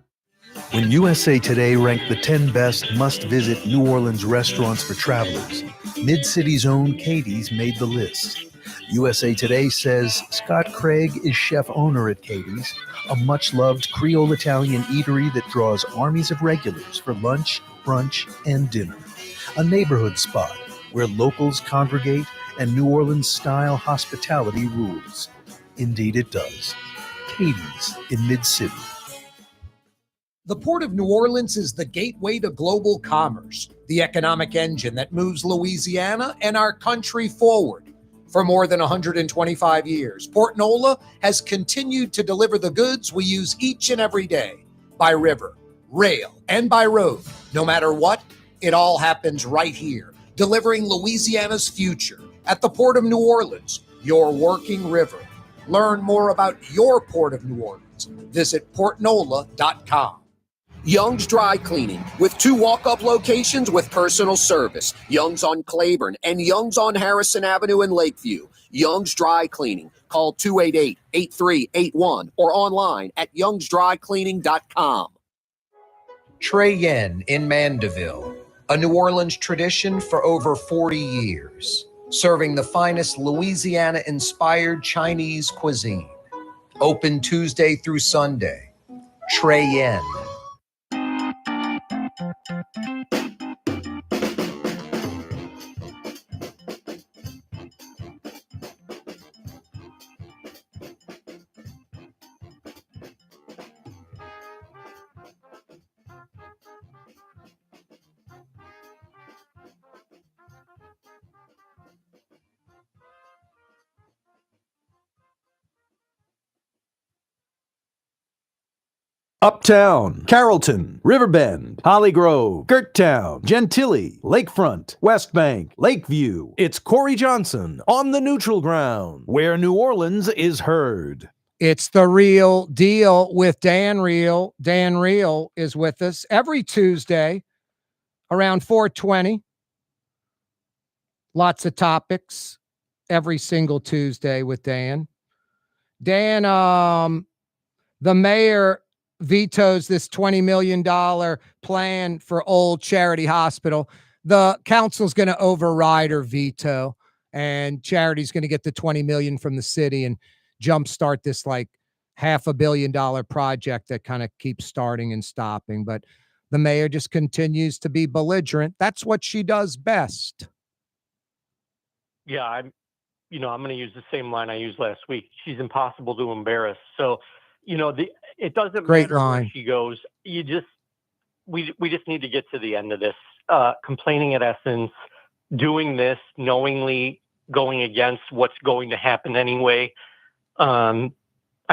When USA Today ranked the 10 best must-visit New Orleans restaurants for travelers, Mid-City's own Katie's made the list. USA Today says Scott Craig is chef-owner at Katie's, a much-loved Creole-Italian eatery that draws armies of regulars for lunch, brunch, and dinner. A neighborhood spot where locals congregate and New Orleans-style hospitality rules. Indeed it does. Katie's in Mid-City. The Port of New Orleans is the gateway to global commerce, the economic engine that moves Louisiana and our country forward. For more than 125 years, Port Nola has continued to deliver the goods we use each and every day, by river, rail, and by road. No matter what, it all happens right here, delivering Louisiana's future at the Port of New Orleans, your working river. Learn more about your Port of New Orleans. Visit portnola.com. Young's Dry Cleaning, with 2 walk-up locations with personal service. Young's on Claiborne and Young's on Harrison Avenue in Lakeview. Young's Dry Cleaning. Call 288-8381 or online at youngsdrycleaning.com. Trey Yen in Mandeville, a New Orleans tradition for over 40 years, serving the finest Louisiana-inspired Chinese cuisine. Open Tuesday through Sunday. Trey Yen. Uptown, Carrollton, Riverbend, Holly Grove, Gerttown, Gentilly, Lakefront, West Bank, Lakeview. It's Corey Johnson on the neutral ground, where New Orleans is heard. It's The Real Deal with Dan Real. Dan Real is with us every Tuesday around 4:20. Lots of topics every single Tuesday with Dan. Dan, the mayor vetoes this $20 million plan for Old Charity Hospital. The council's going to override her veto, and Charity's going to get the $20 million from the city and jumpstart this like $500 million project that kind of keeps starting and stopping. But the mayor just continues to be belligerent. That's what she does best. Yeah, I'm going to use the same line I used last week. She's impossible to embarrass. So, it doesn't Great matter line. where she goes. We just need to get to the end of this. Complaining at Essence, doing this, knowingly going against what's going to happen anyway. I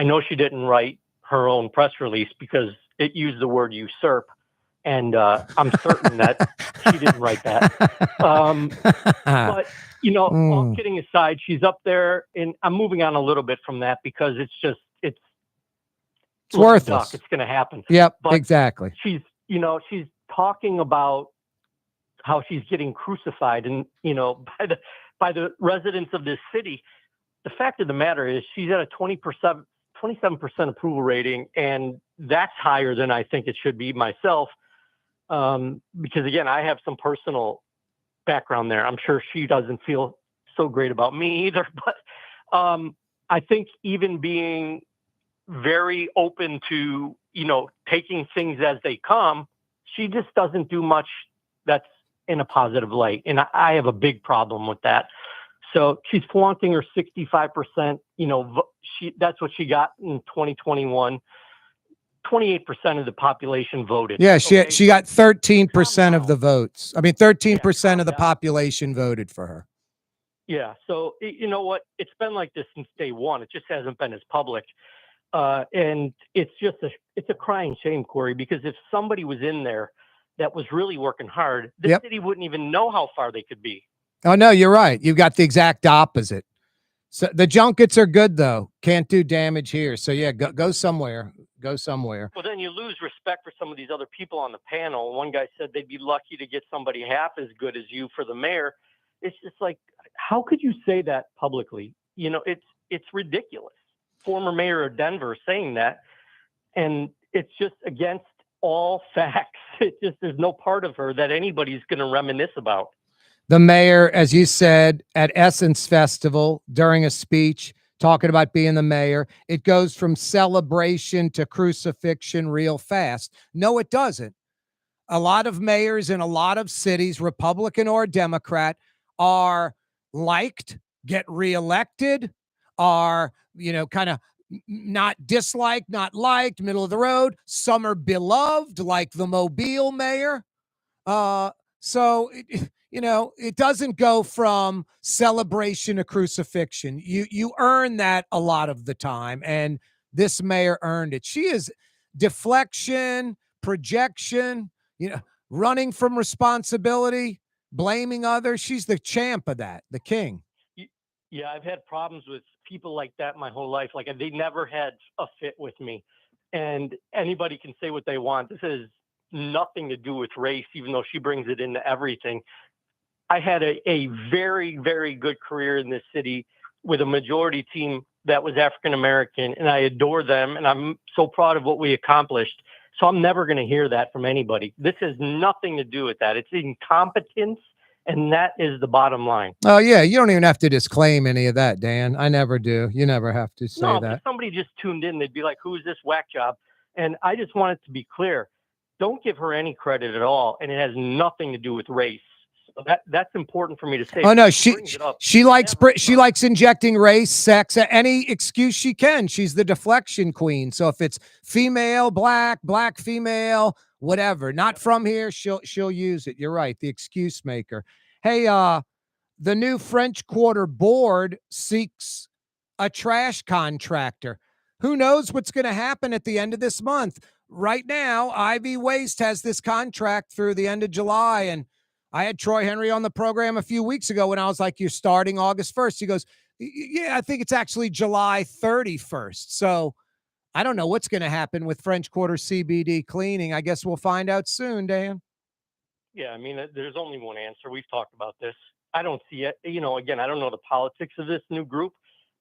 know she didn't write her own press release because it used the word usurp. And I'm certain that she didn't write that. But, all kidding aside, she's up there, and I'm moving on a little bit from that because it's worthless. It's going to happen. Yep, but exactly. She's talking about how she's getting crucified and, by the residents of this city. The fact of the matter is she's at a 27% approval rating, and that's higher than I think it should be myself. Because again, I have some personal background there. I'm sure she doesn't feel so great about me either, but I think even being very open to, taking things as they come, she just doesn't do much that's in a positive light. And I have a big problem with that. So she's flunking her 65%, that's what she got in 2021. 28% of the population voted. Yeah, she got 13% of the votes. I mean, 13% of the population voted for her. Yeah. So you know what? It's been like this since day one. It just hasn't been as public. And it's just it's a crying shame, Corey, because if somebody was in there that was really working hard, the city wouldn't even know how far they could be. Oh, no, you're right. You've got the exact opposite. So the junkets are good, though. Can't do damage here. So, yeah, go somewhere. Go somewhere. Well, then you lose respect for some of these other people on the panel. One guy said they'd be lucky to get somebody half as good as you for the mayor. It's just like, how could you say that publicly? It's ridiculous. Former mayor of Denver saying that, and it's just against all facts. There's no part of her that anybody's going to reminisce about. The mayor, as you said, at Essence Festival during a speech talking about being the mayor, it goes from celebration to crucifixion real fast. No, it doesn't. A lot of mayors in a lot of cities, Republican or Democrat, are liked, get reelected, are, kind of not disliked, not liked, middle of the road. Some are beloved, like the Mobile mayor. So, it doesn't go from celebration to crucifixion. You earn that a lot of the time, and this mayor earned it. She is deflection, projection, running from responsibility, blaming others. She's the champ of that, the king. Yeah, I've had problems with people like that my whole life. Like, they never had a fit with me. And anybody can say what they want. This has nothing to do with race, even though she brings it into everything. I had a very, very good career in this city with a majority team that was African-American, and I adore them, and I'm so proud of what we accomplished. So I'm never going to hear that from anybody. This has nothing to do with that. It's incompetence, and that is the bottom line. Oh, yeah. You don't even have to disclaim any of that, Dan. I never do. You never have to say that. If somebody just tuned in, they'd be like, who is this whack job? And I just want it to be clear. Don't give her any credit at all, and it has nothing to do with race. So that's important for me to say. Oh no, she likes injecting race, sex, any excuse she can. She's the deflection queen. So if it's female, black female, whatever, not from here, she'll use it. You're right, the excuse maker. Hey, the new French Quarter board seeks a trash contractor. Who knows what's going to happen at the end of this month? right now, Ivy Waste has this contract through the end of July. And I had Troy Henry on the program a few weeks ago when I was like, you're starting August 1st. He goes, yeah, I think it's actually July 31st. So I don't know what's going to happen with French Quarter CBD cleaning. I guess we'll find out soon, Dan. Yeah, I mean, there's only one answer. We've talked about this. I don't see it. Again, I don't know the politics of this new group,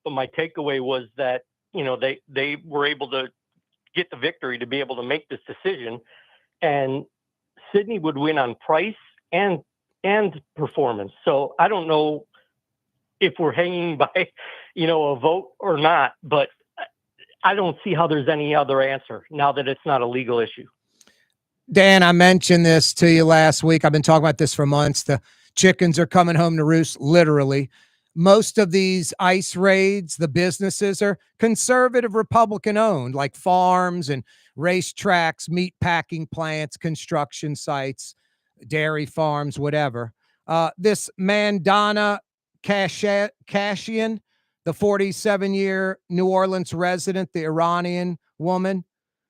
but my takeaway was that, they were able to get the victory to be able to make this decision, and Sydney would win on price and performance. So I don't know if we're hanging by, a vote or not, but I don't see how there's any other answer now that it's not a legal issue. Dan, I mentioned this to you last week. I've been talking about this for months. The chickens are coming home to roost, literally. Most of these ICE raids, the businesses are conservative Republican owned, like farms and racetracks, meat packing plants, construction sites, dairy farms, whatever. This Mandana Kashian, the 47-year New Orleans resident, the Iranian woman,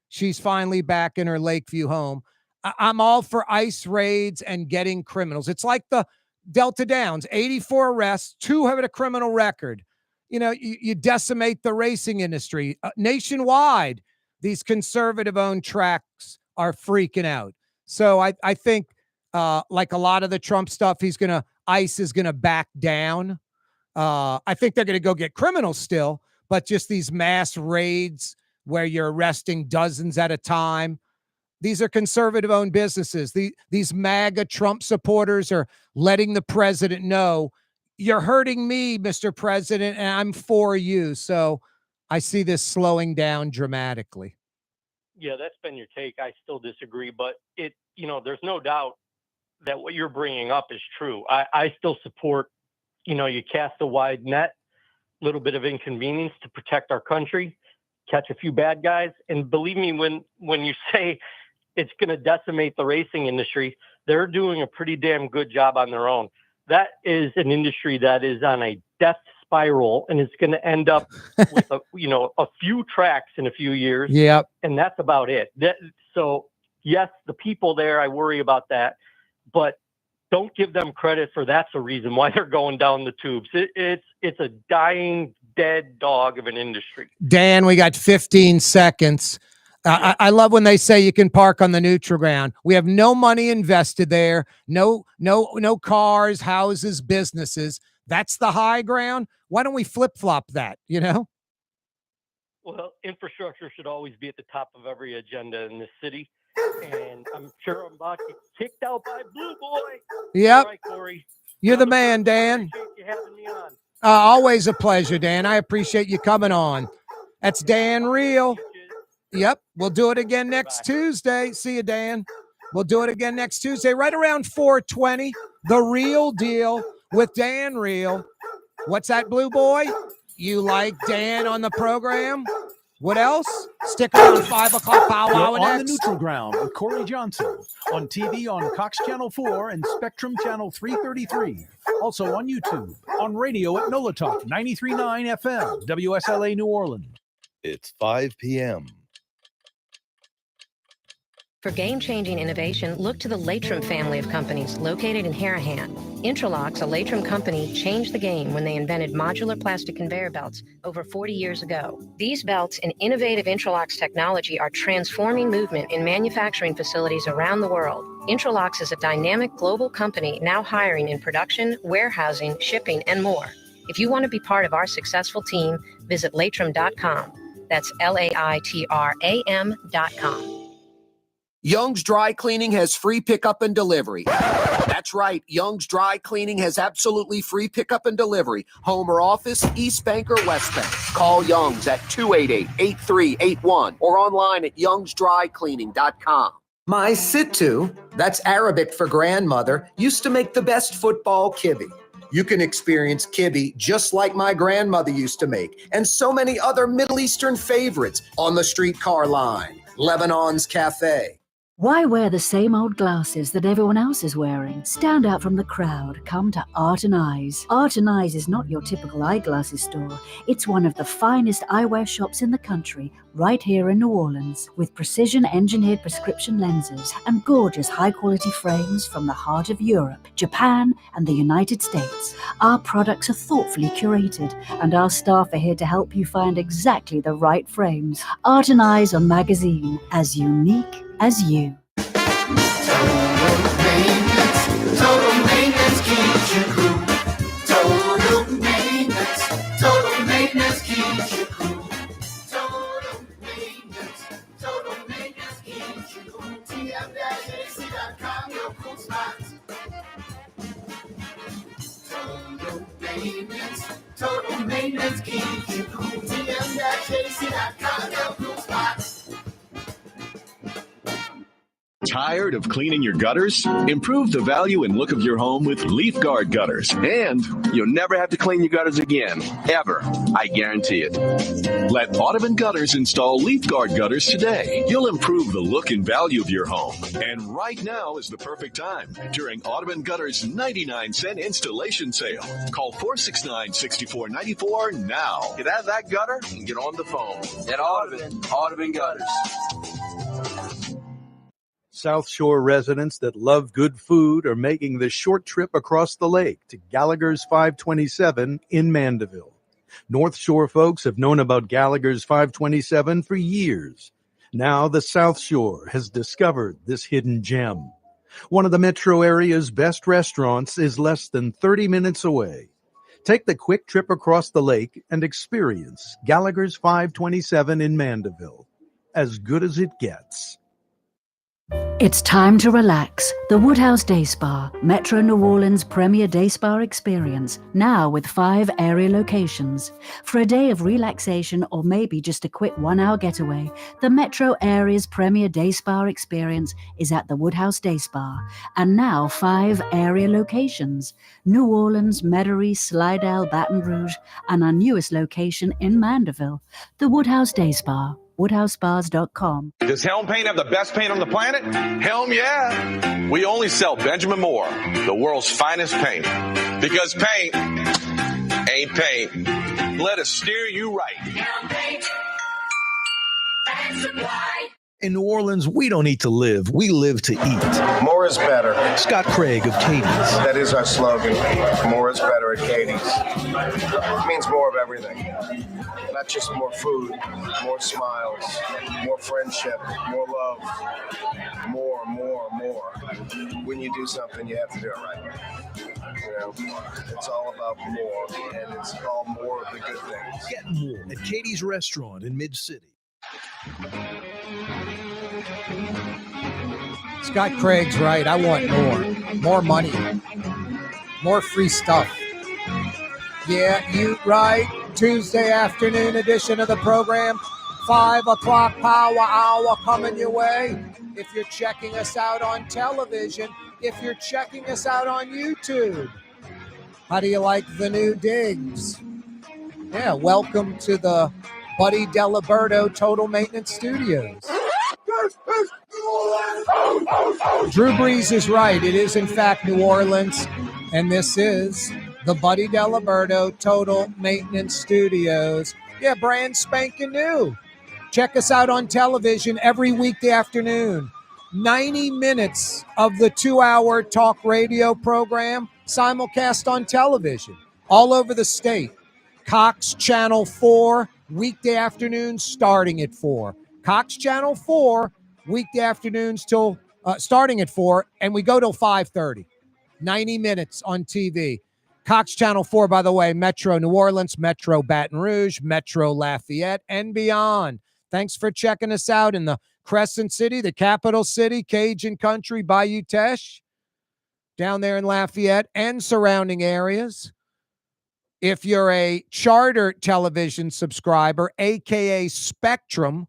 she's finally back in her Lakeview home. I'm all for ICE raids and getting criminals. It's like the Delta Downs, 84 arrests, 2 have a criminal record. You decimate the racing industry. Nationwide, these conservative-owned tracks are freaking out. So I think, like a lot of the Trump stuff, ICE is going to back down. I think they're going to go get criminals still, but just these mass raids where you're arresting dozens at a time. These are conservative-owned businesses. These MAGA Trump supporters are letting the president know, you're hurting me, Mr. President, and I'm for you. So I see this slowing down dramatically. Yeah, that's been your take. I still disagree, but there's no doubt that what you're bringing up is true. I still support, you cast a wide net, little bit of inconvenience to protect our country, catch a few bad guys. And believe me, when you say it's going to decimate the racing industry, they're doing a pretty damn good job on their own. That is an industry that is on a death spiral, and it's going to end up with a few tracks in a few years. Yep. And that's about it. So yes, the people there, I worry about that, but don't give them credit for that's the reason why they're going down the tubes. It's a dying, dead dog of an industry. Dan, we got 15 seconds. I love when they say you can park on the neutral ground. We have no money invested there. No cars, houses, businesses. That's the high ground. Why don't we flip-flop that, Well, infrastructure should always be at the top of every agenda in this city. And I'm sure I'm about to get kicked out by Blue Boy. Yep. All right, Corey. You're the man, Dan. Appreciate you having me on. Always a pleasure, Dan. I appreciate you coming on. That's Dan Real. Yep. We'll do it again next Tuesday. See you, Dan. We'll do it again next Tuesday, right around 4:20. The Real Deal with Dan Real. What's that, Blue Boy? You like Dan on the program? What else? Stick around 5 o'clock powwow You're on next. the neutral ground with Corey Johnson on TV on Cox Channel 4 and Spectrum Channel 333. Also on YouTube, on radio at NOLA Talk 93.9 FM, WSLA New Orleans. It's 5 p.m. For game-changing innovation, look to the Latrim family of companies located in Harahan. Intralox, a Latrim company, changed the game when they invented modular plastic conveyor belts over 40 years ago. These belts and innovative Intralox technology are transforming movement in manufacturing facilities around the world. Intralox is a dynamic global company now hiring in production, warehousing, shipping, and more. If you want to be part of our successful team, visit Latrim.com. That's LAITRAM.com. Young's Dry Cleaning has free pickup and delivery. That's right. Young's Dry Cleaning has absolutely free pickup and delivery. Home or office, East Bank or West Bank. Call Young's at 288-8381 or online at youngsdrycleaning.com. My Sittu, that's Arabic for grandmother, used to make the best football kibbe. You can experience kibbe just like my grandmother used to make, and so many other Middle Eastern favorites on the streetcar line, Lebanon's Cafe, Why wear the same old glasses that everyone else is wearing? Stand out from the crowd. Come to Art and Eyes. Art and Eyes is not your typical eyeglasses store. It's one of the finest eyewear shops in the country, right here in New Orleans, with precision-engineered prescription lenses and gorgeous high-quality frames from the heart of Europe, Japan, and the United States. Our products are thoughtfully curated, and our staff are here to help you find exactly the right frames. Art and Eyes on Magazine, as unique as you. Total maintenance keeps you cool. Total maintenance keeps you cool. Total maintenance keeps you cool. TM-AC.com, your cool spots. Total maintenance keeps you cool. TM-AC.com, your cool spots. Tired of cleaning your gutters? Improve the value and look of your home with Leaf Guard gutters. And you'll never have to clean your gutters again. Ever. I guarantee it. Let Audubon Gutters install Leaf Guard gutters today. You'll improve the look and value of your home. And right now is the perfect time during Audubon Gutters 99-cent installation sale. Call 469-6494 now. Get out of that gutter and get on the phone. At Audubon Gutters. South Shore residents that love good food are making the short trip across the lake to Gallagher's 527 in Mandeville. North Shore folks have known about Gallagher's 527 for years. Now the South Shore has discovered this hidden gem. One of the metro area's best restaurants is less than 30 minutes away. Take the quick trip across the lake and experience Gallagher's 527 in Mandeville. As good as it gets. It's time to relax. The Woodhouse Day Spa, Metro New Orleans' premier day spa experience, now with 5 area locations. For a day of relaxation or maybe just a quick 1-hour getaway, the Metro area's premier day spa experience is at the Woodhouse Day Spa, and now 5 area locations: New Orleans, Metairie, Slidell, Baton Rouge, and our newest location in Mandeville, the Woodhouse Day Spa. WoodhouseSpas.com. Does Helm Paint have the best paint on the planet? Helm, yeah. We only sell Benjamin Moore, the world's finest paint. Because paint ain't paint. Let us steer you right. Helm Paint. And supply. In New Orleans, we don't eat to live, we live to eat. More is better. Scott Craig of Katie's. That is our slogan. More is better at Katie's. It means more of everything. Not just more food, more smiles, more friendship, more love. More. When you do something, you have to do it right. You know, it's all about more, and it's all more of the good things. Get more at Katie's Restaurant in Mid-City. Scott Craig's right. I want more money, more free stuff. Yeah, you right. Tuesday afternoon edition of the program, 5 o'clock power hour coming your way. If you're checking us out on television, if you're checking us out on YouTube, how do you like the new digs? Yeah, welcome to the Buddy Deliberto Total Maintenance Studios. Drew Brees is right. It is, in fact, New Orleans, and this is the Buddy Deliberto Total Maintenance Studios. Yeah, brand spanking new. Check us out on television every weekday afternoon. 90 minutes of the 2-hour talk radio program simulcast on television all over the state. Cox Channel 4, weekday afternoons starting at 4. Cox Channel 4, weekday afternoons till starting at 4, and we go till 5:30. 90 minutes on TV. Cox Channel 4, by the way, Metro New Orleans, Metro Baton Rouge, Metro Lafayette, and beyond. Thanks for checking us out in the Crescent City, the capital city, Cajun Country, Bayou Teche, down there in Lafayette and surrounding areas. If you're a Charter television subscriber, a.k.a. Spectrum,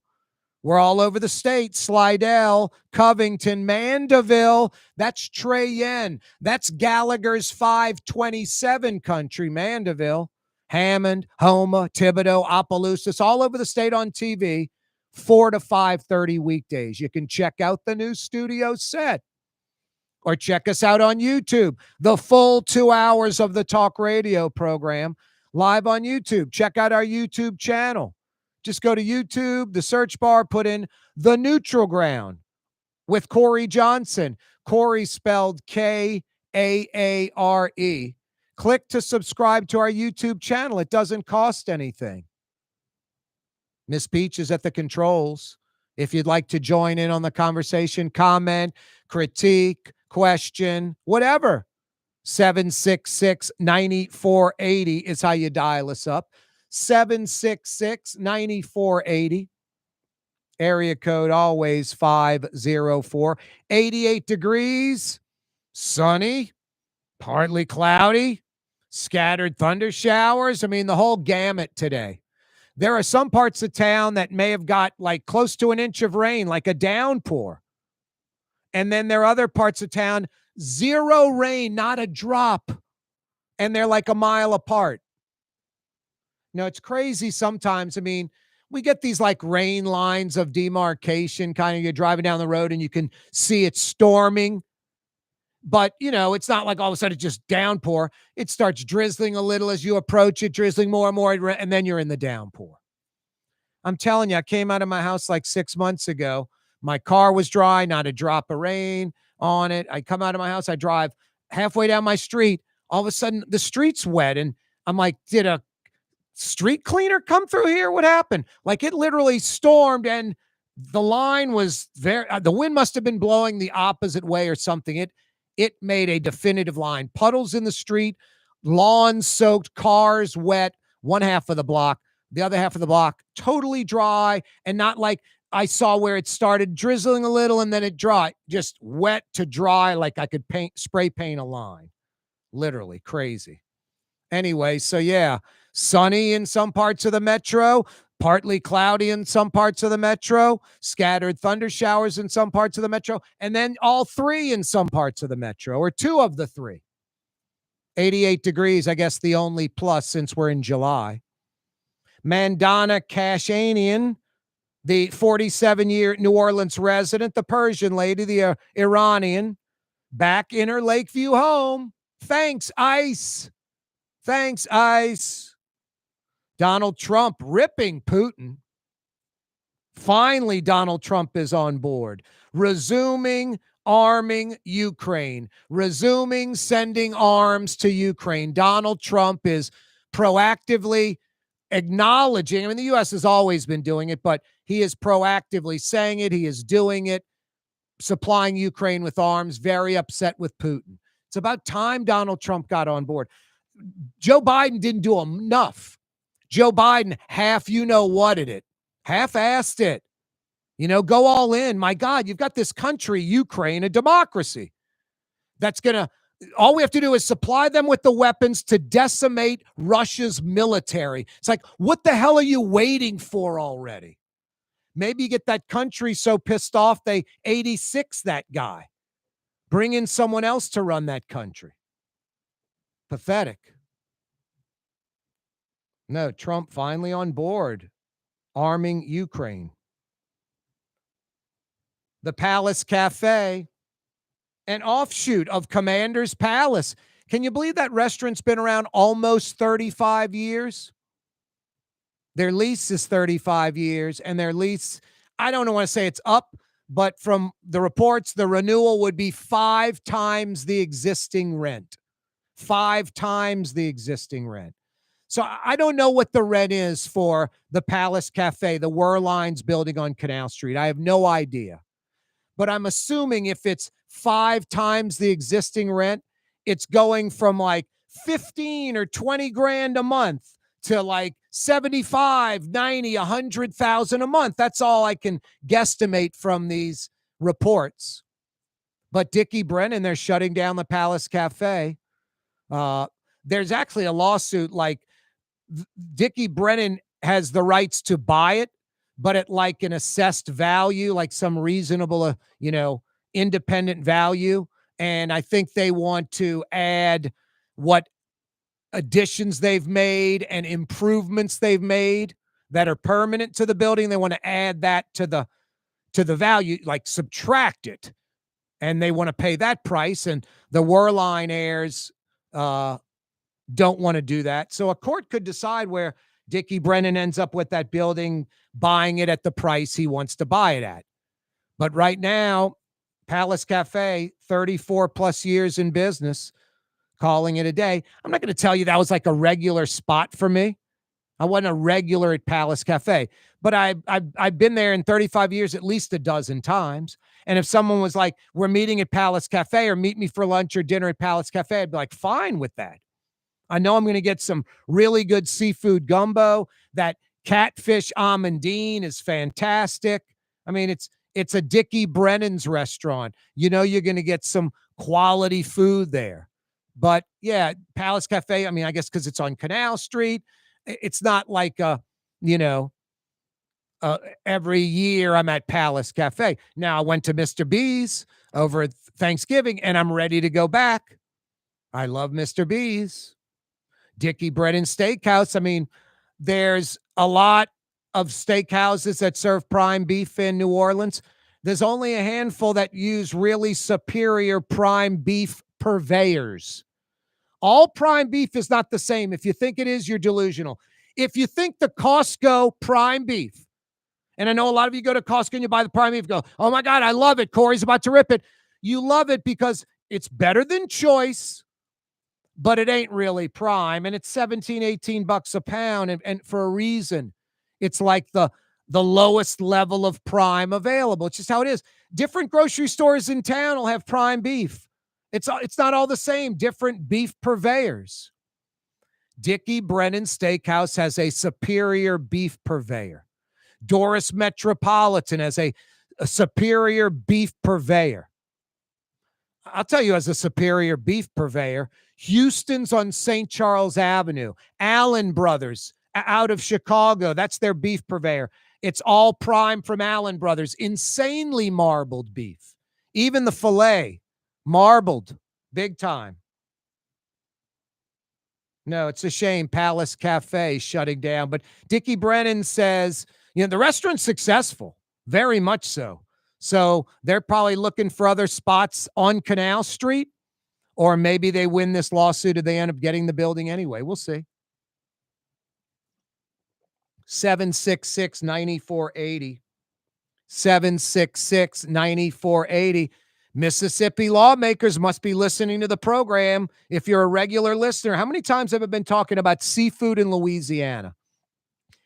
we're all over the state. Slidell, Covington, Mandeville. That's Trey Yen. That's Gallagher's 527 country, Mandeville. Hammond, Houma, Thibodaux, Opelousas, all over the state on TV. 4 to 5:30 weekdays. You can check out the new studio set or check us out on YouTube. The full 2 hours of the talk radio program live on YouTube. Check out our YouTube channel. Just go to YouTube, the search bar, put in The Neutral Ground with Corey Johnson. Corey spelled Kaare. Click to subscribe to our YouTube channel. It doesn't cost anything. Miss Peach is at the controls. If you'd like to join in on the conversation, comment, critique, question, whatever. 766-9480 is how you dial us up. 766-9480. Area code always 504. 88 degrees, sunny, partly cloudy, scattered thunder showers. I mean, the whole gamut today. There are some parts of town that may have got like close to an inch of rain, like a downpour. And then there are other parts of town, 0 rain, not a drop. And they're like a mile apart. Now, it's crazy sometimes. I mean, we get these like rain lines of demarcation, kind of you're driving down the road and you can see it storming. But, you know, it's not like all of a sudden it just downpour. It starts drizzling a little as you approach it, drizzling more and more, and then you're in the downpour. I'm telling you, I came out of my house like 6 months ago. My car was dry, not a drop of rain on it. I come out of my house, I drive halfway down my street. All of a sudden, the street's wet. And I'm like, did a street cleaner come through here? What happened? Like it literally stormed and the line was there. The wind must have been blowing the opposite way or something. It made a definitive line. Puddles in the street, lawns soaked, cars wet, one half of the block. The other half of the block totally dry, and not like I saw where it started drizzling a little and then it dry, just wet to dry, like I could spray paint a line. Literally crazy. Anyway, so yeah, sunny in some parts of the metro, partly cloudy in some parts of the metro, scattered thunder showers in some parts of the metro, and then all 3 in some parts of the metro, or 2 of the 3. 88 degrees, I guess the only plus since we're in July. Mandana Kashanian, the 47-year New Orleans resident, the Persian lady, the Iranian, back in her Lakeview home. Thanks, ICE. Thanks, ICE. Donald Trump ripping Putin. Finally, Donald Trump is on board. Resuming arming Ukraine. Resuming sending arms to Ukraine. Donald Trump is proactively acknowledging, I mean, the U.S. has always been doing it, but he is proactively saying it. He is doing it, supplying Ukraine with arms, very upset with Putin. It's about time Donald Trump got on board. Joe Biden didn't do enough. Joe Biden half-you-know-whatted it. Half-assed it. You know, go all in. My God, you've got this country, Ukraine, a democracy. That's going to, all we have to do is supply them with the weapons to decimate Russia's military. It's like, what the hell are you waiting for already? Maybe you get that country so pissed off they 86 that guy. Bring in someone else to run that country. Pathetic. No, Trump finally on board, arming Ukraine. The Palace Cafe, an offshoot of Commander's Palace. Can you believe that restaurant's been around almost 35 years? Their lease is 35 years, and their lease, I don't want to say it's up, but from the reports, the renewal would be 5 times the existing rent. 5 times the existing rent. So I don't know what the rent is for the Palace Cafe, the Werlines building on Canal Street. I have no idea. But I'm assuming if it's 5 times the existing rent, it's going from like 15 or 20 grand a month to like 75, 90, 100,000 a month. That's all I can guesstimate from these reports. But Dickie Brennan, they're shutting down the Palace Cafe. There's actually a lawsuit, like Dickie Brennan has the rights to buy it, but at like an assessed value, like some reasonable, independent value. And I think they want to add what additions they've made and improvements they've made that are permanent to the building. They want to add that to the value, like subtract it, and they want to pay that price. And the Werline heirs don't want to do that. So a court could decide where Dickie Brennan ends up with that building, buying it at the price he wants to buy it at. But right now, Palace Cafe, 34 plus years in business, calling it a day. I'm not going to tell you that was like a regular spot for me. I wasn't a regular at Palace Cafe, but I've been there in 35 years at least a dozen times. And if someone was like, we're meeting at Palace Cafe or meet me for lunch or dinner at Palace Cafe, I'd be like, fine with that. I know I'm going to get some really good seafood gumbo. That catfish amandine is fantastic. I mean, it's a Dickie Brennan's restaurant. You know, you're going to get some quality food there. But yeah, Palace Cafe, I mean, I guess because it's on Canal Street, it's not like, every year I'm at Palace Cafe. Now I went to Mr. B's over Thanksgiving and I'm ready to go back. I love Mr. B's. Dickie Brennan Steakhouse. I mean, there's a lot of steakhouses that serve prime beef in New Orleans. There's only a handful that use really superior prime beef purveyors. All prime beef is not the same. If you think it is, you're delusional. If you think the Costco prime beef, and I know a lot of you go to Costco and you buy the prime beef, go, oh my God, I love it. Corey's about to rip it. You love it because it's better than Choice, but it ain't really prime. And it's 17, 18 bucks a pound. And for a reason, it's like the lowest level of prime available. It's just how it is. Different grocery stores in town will have prime beef. It's not all the same. Different beef purveyors. Dickie Brennan Steakhouse has a superior beef purveyor. Doris Metropolitan has a superior beef purveyor. I'll tell you, as a superior beef purveyor, Houston's on St. Charles Avenue. Allen Brothers out of Chicago, that's their beef purveyor. It's all prime from Allen Brothers. Insanely marbled beef. Even the filet, marbled, big time. No, it's a shame Palace Cafe shutting down. But Dickie Brennan says, the restaurant's successful, very much so. So they're probably looking for other spots on Canal Street, or maybe they win this lawsuit and they end up getting the building anyway. We'll see. 766-9480. 766-9480. Mississippi lawmakers must be listening to the program. If you're a regular listener, how many times have I been talking about seafood in Louisiana?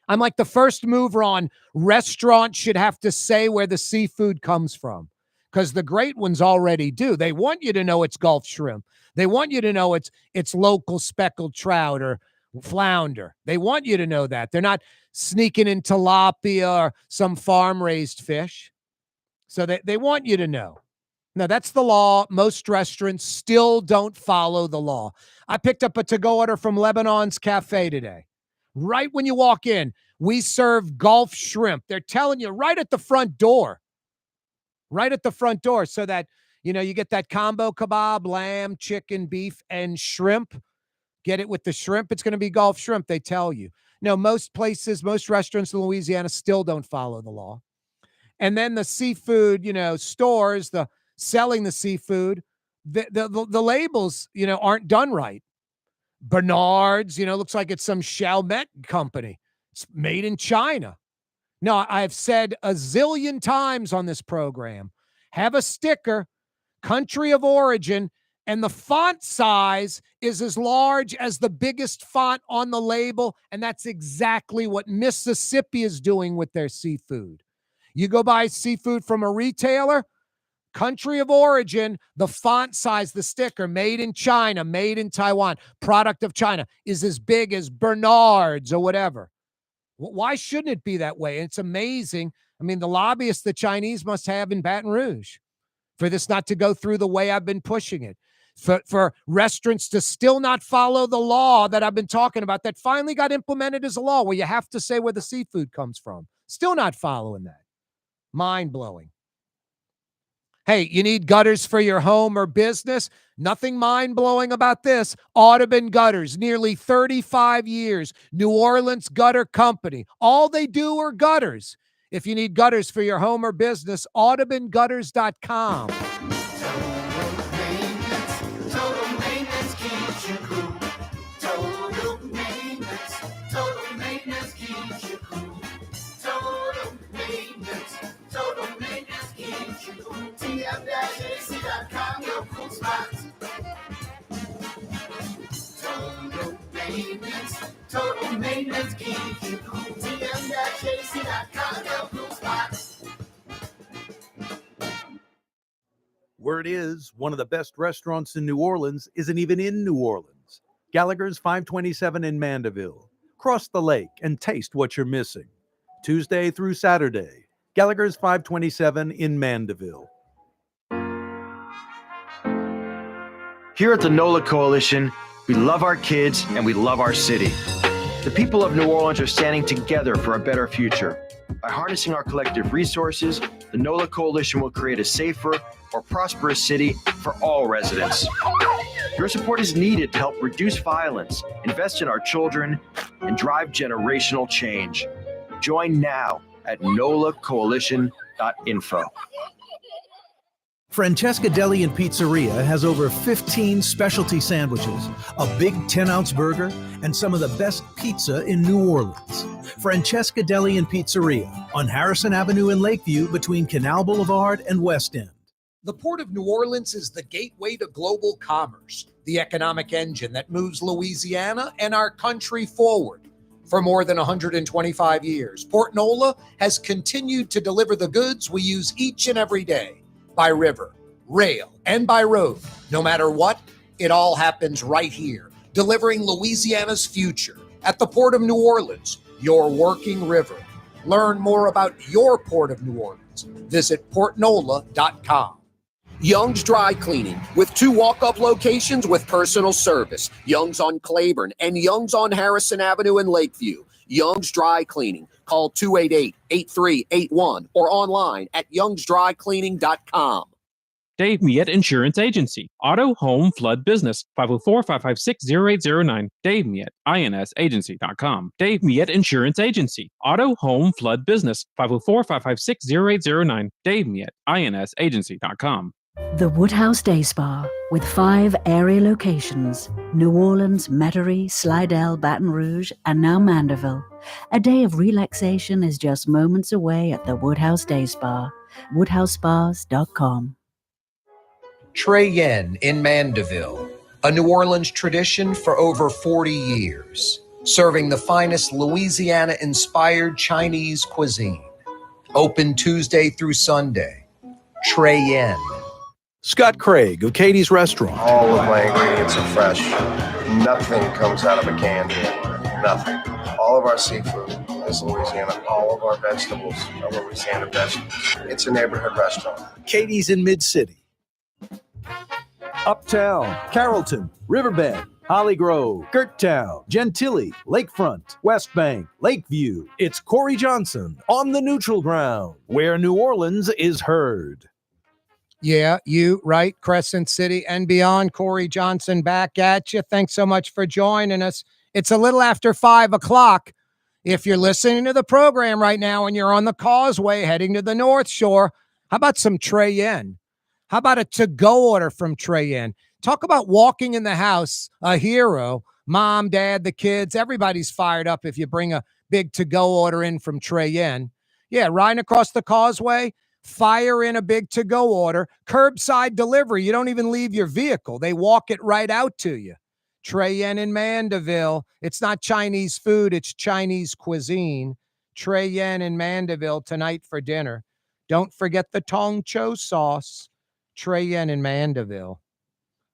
I'm like the first mover on restaurants should have to say where the seafood comes from, because the great ones already do. They want you to know it's Gulf shrimp. They want you to know it's local speckled trout or flounder. They want you to know that. They're not sneaking in tilapia or some farm-raised fish. So they want you to know. Now, that's the law. Most restaurants still don't follow the law. I picked up a to-go order from Lebanon's Cafe today. Right when you walk in, we serve Gulf shrimp. They're telling you right at the front door. Right at the front door, so that, you get that combo kebab, lamb, chicken, beef, and shrimp. Get it with the shrimp. It's going to be Gulf shrimp, they tell you. No, most places, most restaurants in Louisiana still don't follow the law. And then the seafood, stores, selling the seafood, the labels, aren't done right. Bernard's, looks like it's some Chalmette company. It's made in China. No, I've said a zillion times on this program, have a sticker, country of origin, and the font size is as large as the biggest font on the label, and that's exactly what Mississippi is doing with their seafood. You go buy seafood from a retailer, country of origin, the font size, the sticker, made in China, made in Taiwan, product of China, is as big as Bernard's or whatever. Why shouldn't it be that way? And it's amazing. I mean, the lobbyists the Chinese must have in Baton Rouge for this not to go through the way I've been pushing it. For restaurants to still not follow the law that I've been talking about that finally got implemented as a law where you have to say where the seafood comes from. Still not following that. Mind-blowing. Hey, you need gutters for your home or business? Nothing mind-blowing about this. Audubon Gutters, nearly 35 years. New Orleans Gutter Company. All they do are gutters. If you need gutters for your home or business, audubongutters.com. Total maintenance keeps you cool. Total maintenance keeps you cool. Total maintenance keeps you cool. TM-AC.com, your cool spots. Total maintenance keeps you cool. TM-AC.com, your cool spots. Word is, one of the best restaurants in New Orleans isn't even in New Orleans. Gallagher's 527 in Mandeville. Cross the lake and taste what you're missing. Tuesday through Saturday. Gallagher's 527 in Mandeville. Here at the NOLA Coalition, we love our kids and we love our city. The people of New Orleans are standing together for a better future. By harnessing our collective resources, the NOLA Coalition will create a safer, more prosperous city for all residents. Your support is needed to help reduce violence, invest in our children, and drive generational change. Join now at nolacoalition.info. Francesca Deli and Pizzeria has over 15 specialty sandwiches, a big 10-ounce burger, and some of the best pizza in New Orleans. Francesca Deli and Pizzeria on Harrison Avenue in Lakeview between Canal Boulevard and West End. The Port of New Orleans is the gateway to global commerce, the economic engine that moves Louisiana and our country forward. For more than 125 years, Port Nola has continued to deliver the goods we use each and every day, by river, rail, and by road. No matter what, it all happens right here, delivering Louisiana's future at the Port of New Orleans, your working river. Learn more about your Port of New Orleans. Visit portnola.com. Young's Dry Cleaning, with 2 walk-up locations with personal service. Young's on Claiborne and Young's on Harrison Avenue in Lakeview. Young's Dry Cleaning. Call 288-8381 or online at youngsdrycleaning.com. Dave Miette Insurance Agency. Auto, home, flood, business. 504-556-0809. Dave Miette, insagency.com. Dave Miette Insurance Agency. Auto, home, flood, business. 504-556-0809. Dave Miette, insagency.com. The Woodhouse Day Spa, with 5 area locations: New Orleans, Metairie, Slidell, Baton Rouge, and now Mandeville. A day of relaxation is just moments away at the Woodhouse Day Spa. WoodhouseSpas.com. Trey Yen in Mandeville, a New Orleans tradition for over 40 years, serving the finest Louisiana-inspired Chinese cuisine. Open Tuesday through Sunday. Trey Yen. Scott Craig of Katie's Restaurant. All of my ingredients are fresh. Nothing comes out of a can here. Nothing. All of our seafood is Louisiana. All of our vegetables are Louisiana vegetables. It's a neighborhood restaurant. Katie's in Mid-City. Uptown, Carrollton, Riverbend, Holly Grove, Gerttown, Gentilly, Lakefront, West Bank, Lakeview. It's Corey Johnson on the neutral ground, where New Orleans is heard. Yeah, you right, Crescent City and beyond. Corey Johnson back at you. Thanks so much for joining us. It's a little after 5 o'clock. If you're listening to the program right now and you're on the causeway heading to the North Shore, how about some Trey Yen? How about a to-go order from Trey Yen? Talk about walking in the house, a hero. Mom, dad, the kids, everybody's fired up if you bring a big to-go order in from Trey Yen. Yeah, riding across the causeway, fire in a big to-go order, curbside delivery. You don't even leave your vehicle. They walk it right out to you. Trey Yen in Mandeville. It's not Chinese food, it's Chinese cuisine. Trey Yen in Mandeville tonight for dinner. Don't forget the Tong Cho sauce. Trey Yen in Mandeville.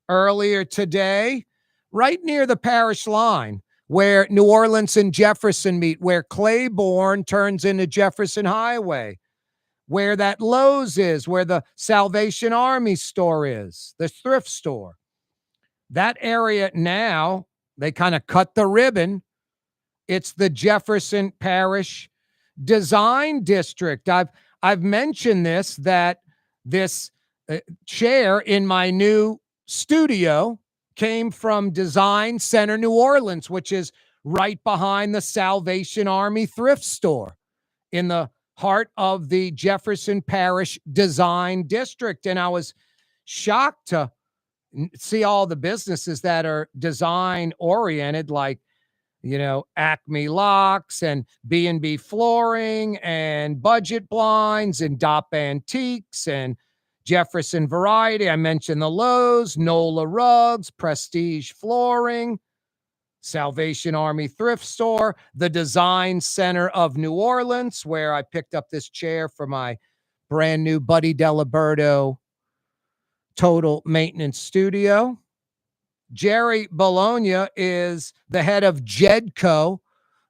Earlier today, right near the Parish line, where New Orleans and Jefferson meet, where Claiborne turns into Jefferson Highway, where that Lowe's is, where the Salvation Army store is, the thrift store. That area now, they kind of cut the ribbon. It's the Jefferson Parish Design District. I've mentioned this, that this chair in my new studio came from Design Center New Orleans, which is right behind the Salvation Army thrift store in the heart of the Jefferson Parish Design District. And I was shocked to see all the businesses that are design oriented, like, Acme Locks and B&B Flooring and Budget Blinds and Dop Antiques and Jefferson Variety. I mentioned the Lowe's, NOLA Rugs, Prestige Flooring, Salvation Army Thrift Store, the Design Center of New Orleans, where I picked up this chair for my brand new Buddy Deliberto Total Maintenance Studio. Jerry Bologna is the head of JEDCO,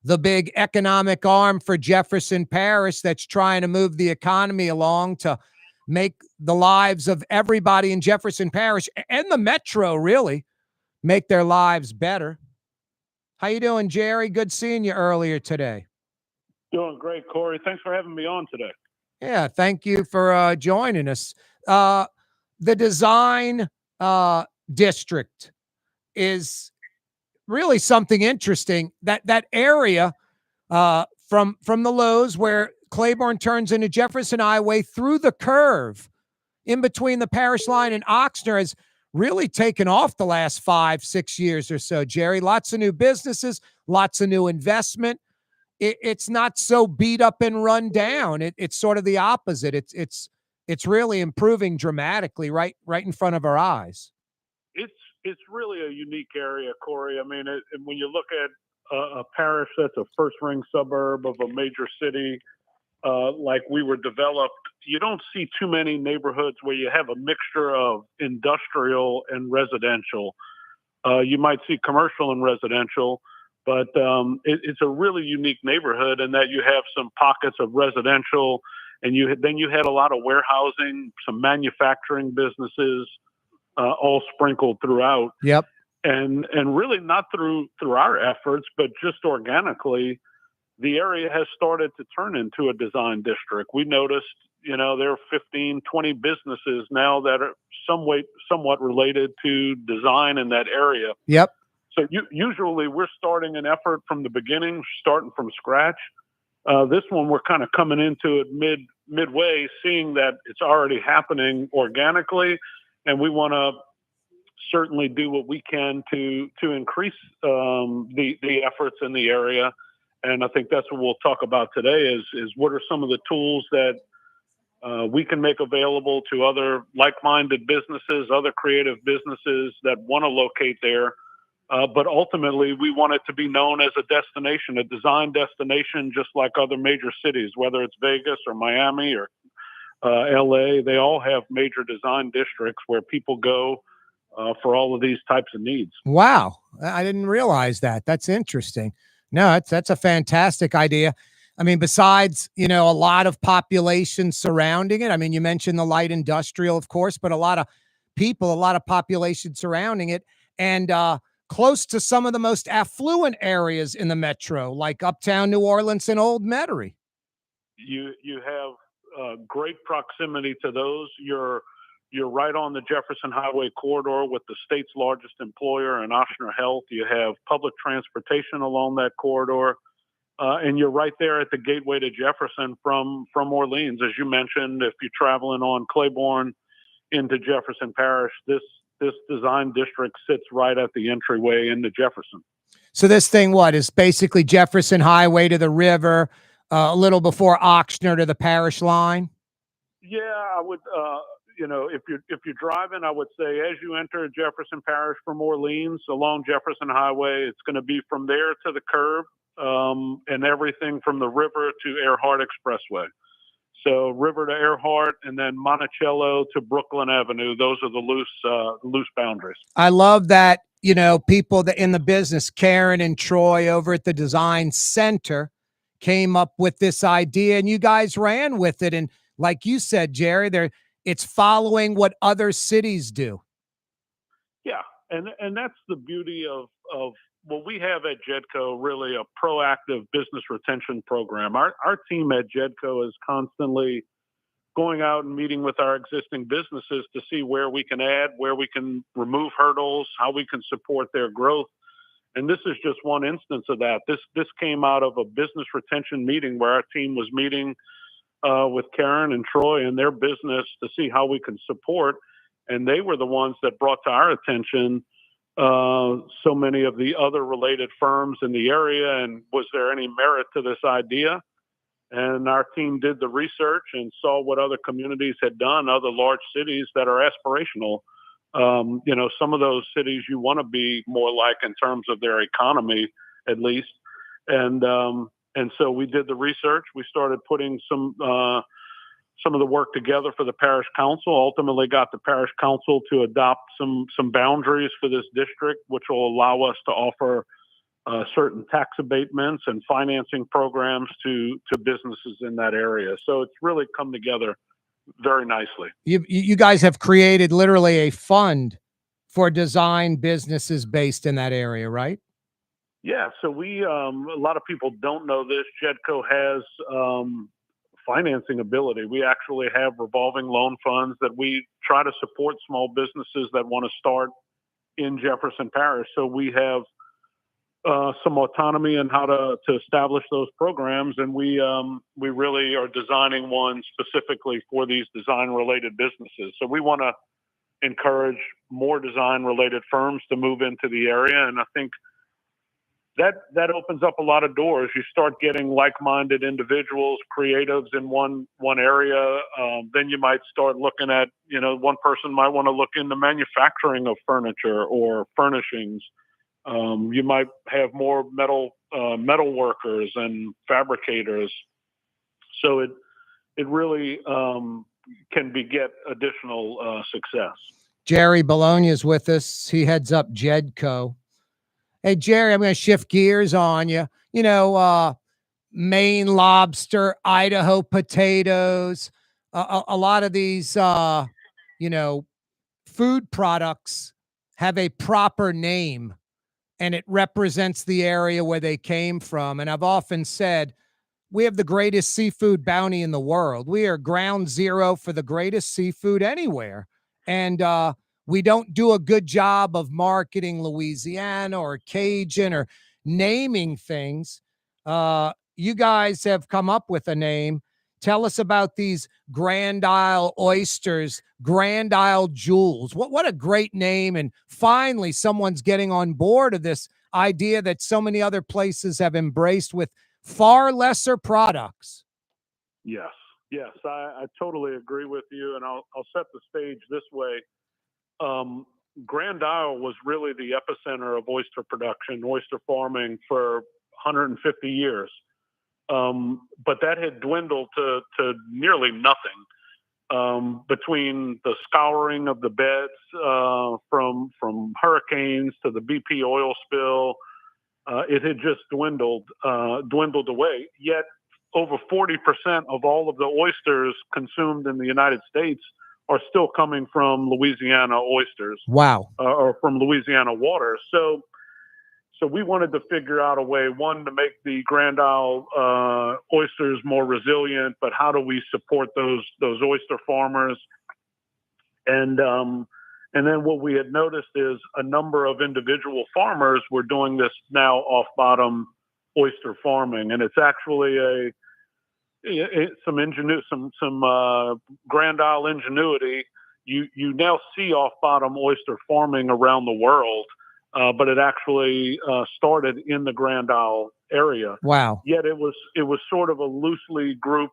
the big economic arm for Jefferson Parish that's trying to move the economy along to make the lives of everybody in Jefferson Parish and the metro really make their lives better. How you doing, Jerry? Good seeing you earlier today. Doing great, Corey. Thanks for having me on today. Yeah, thank you for joining us. The design district is really something interesting. That area from the Lowe's where Claiborne turns into Jefferson Highway through the curve in between the Parish line and Oxnard has really taken off the last 5-6 years or so, Jerry. Lots of new businesses, lots of new investment. It's not so beat up and run down. It's sort of the opposite. It's really improving dramatically right in front of our eyes. It's really a unique area, Corey. I mean, when you look at a parish that's a first ring suburb of a major city, like we were developed, you don't see too many neighborhoods where you have a mixture of industrial and residential. You might see commercial and residential, but it's a really unique neighborhood in that you have some pockets of residential, and then you had a lot of warehousing, some manufacturing businesses, all sprinkled throughout. Yep. And really not through our efforts, but just organically, the area has started to turn into a design district. We noticed, there are 15, 20 businesses now that are somewhat related to design in that area. Yep. So usually we're starting an effort from the beginning, starting from scratch. This one, we're kind of coming into it midway, seeing that it's already happening organically. And we want to certainly do what we can to increase the efforts in the area. And I think that's what we'll talk about today is what are some of the tools that we can make available to other like-minded businesses, other creative businesses that want to locate there. But ultimately, we want it to be known as a destination, a design destination, just like other major cities, whether it's Vegas or Miami or LA. They all have major design districts where people go for all of these types of needs. Wow. I didn't realize that. That's interesting. No, that's a fantastic idea. I mean, besides, a lot of population surrounding it. I mean, you mentioned the light industrial, of course, but a lot of people, a lot of population surrounding it, and close to some of the most affluent areas in the metro, like Uptown New Orleans and Old Metairie. You have great proximity to those. You're right on the Jefferson Highway corridor with the state's largest employer in Oshner Health. You have public transportation along that corridor, and you're right there at the gateway to Jefferson from Orleans. As you mentioned, if you're traveling on Claiborne into Jefferson Parish, this design district sits right at the entryway into Jefferson. So this thing, is basically Jefferson Highway to the river, a little before Oxnard to the Parish line? Yeah, I would. If you're driving, I would say as you enter Jefferson Parish from Orleans along Jefferson Highway, it's going to be from there to the curb, and everything from the river to Earhart Expressway. So river to Earhart, and then Monticello to Brooklyn Avenue. Those are the loose boundaries. I love that. People that in the business, Karen and Troy over at the Design Center, came up with this idea, and you guys ran with it. And like you said, Jerry, it's following what other cities do. Yeah, and that's the beauty of what we have at JEDCO, really a proactive business retention program. Our team at JEDCO is constantly going out and meeting with our existing businesses to see where we can add, where we can remove hurdles, how we can support their growth. And this is just one instance of that. This came out of a business retention meeting where our team was meeting with Karen and Troy and their business to see how we can support. And they were the ones that brought to our attention so many of the other related firms in the area, and was there any merit to this idea? And our team did the research and saw what other communities had done, other large cities that are aspirational. Some of those cities you want to be more like in terms of their economy, at least. And so we did the research. We started putting some of the work together for the parish council, ultimately got the parish council to adopt some boundaries for this district, which will allow us to offer certain tax abatements and financing programs to businesses in that area. So it's really come together very nicely. You guys have created literally a fund for design businesses based in that area, right? Yeah. So we, a lot of people don't know this. JEDCO has financing ability. We actually have revolving loan funds that we try to support small businesses that want to start in Jefferson Parish. So we have some autonomy in how to establish those programs, and we really are designing one specifically for these design-related businesses. So we want to encourage more design-related firms to move into the area, and I think that opens up a lot of doors. You start getting like-minded individuals, creatives in one area. Then you might start looking at, one person might want to look into manufacturing of furniture or furnishings. You might have more metal workers and fabricators. So it really can beget additional success. Jerry Bologna is with us. He heads up JEDCO. Hey, Jerry, I'm going to shift gears on you. Maine lobster, Idaho potatoes, a lot of these, food products have a proper name, and it represents the area where they came from. And I've often said, we have the greatest seafood bounty in the world. We are ground zero for the greatest seafood anywhere. And we don't do a good job of marketing Louisiana or Cajun or naming things. You guys have come up with a name. Tell us about these Grand Isle oysters, Grand Isle jewels. What a great name. And finally, someone's getting on board of this idea that so many other places have embraced with far lesser products. Yes, I totally agree with you. And I'll set the stage this way. Grand Isle was really the epicenter of oyster production, oyster farming for 150 years. But that had dwindled to nearly nothing. Between the scouring of the beds from hurricanes to the BP oil spill, it had just dwindled away. Yet over 40% of all of the oysters consumed in the United States are still coming from Louisiana oysters. Wow. Or from Louisiana waters. So we wanted to figure out a way, one, to make the Grand Isle oysters more resilient, but how do we support those oyster farmers? And then what we had noticed is a number of individual farmers were doing this now off-bottom oyster farming, and it's actually some Grand Isle ingenuity. You now see off-bottom oyster farming around the world, but it actually started in the Grand Isle area. Wow! Yet it was sort of a loose group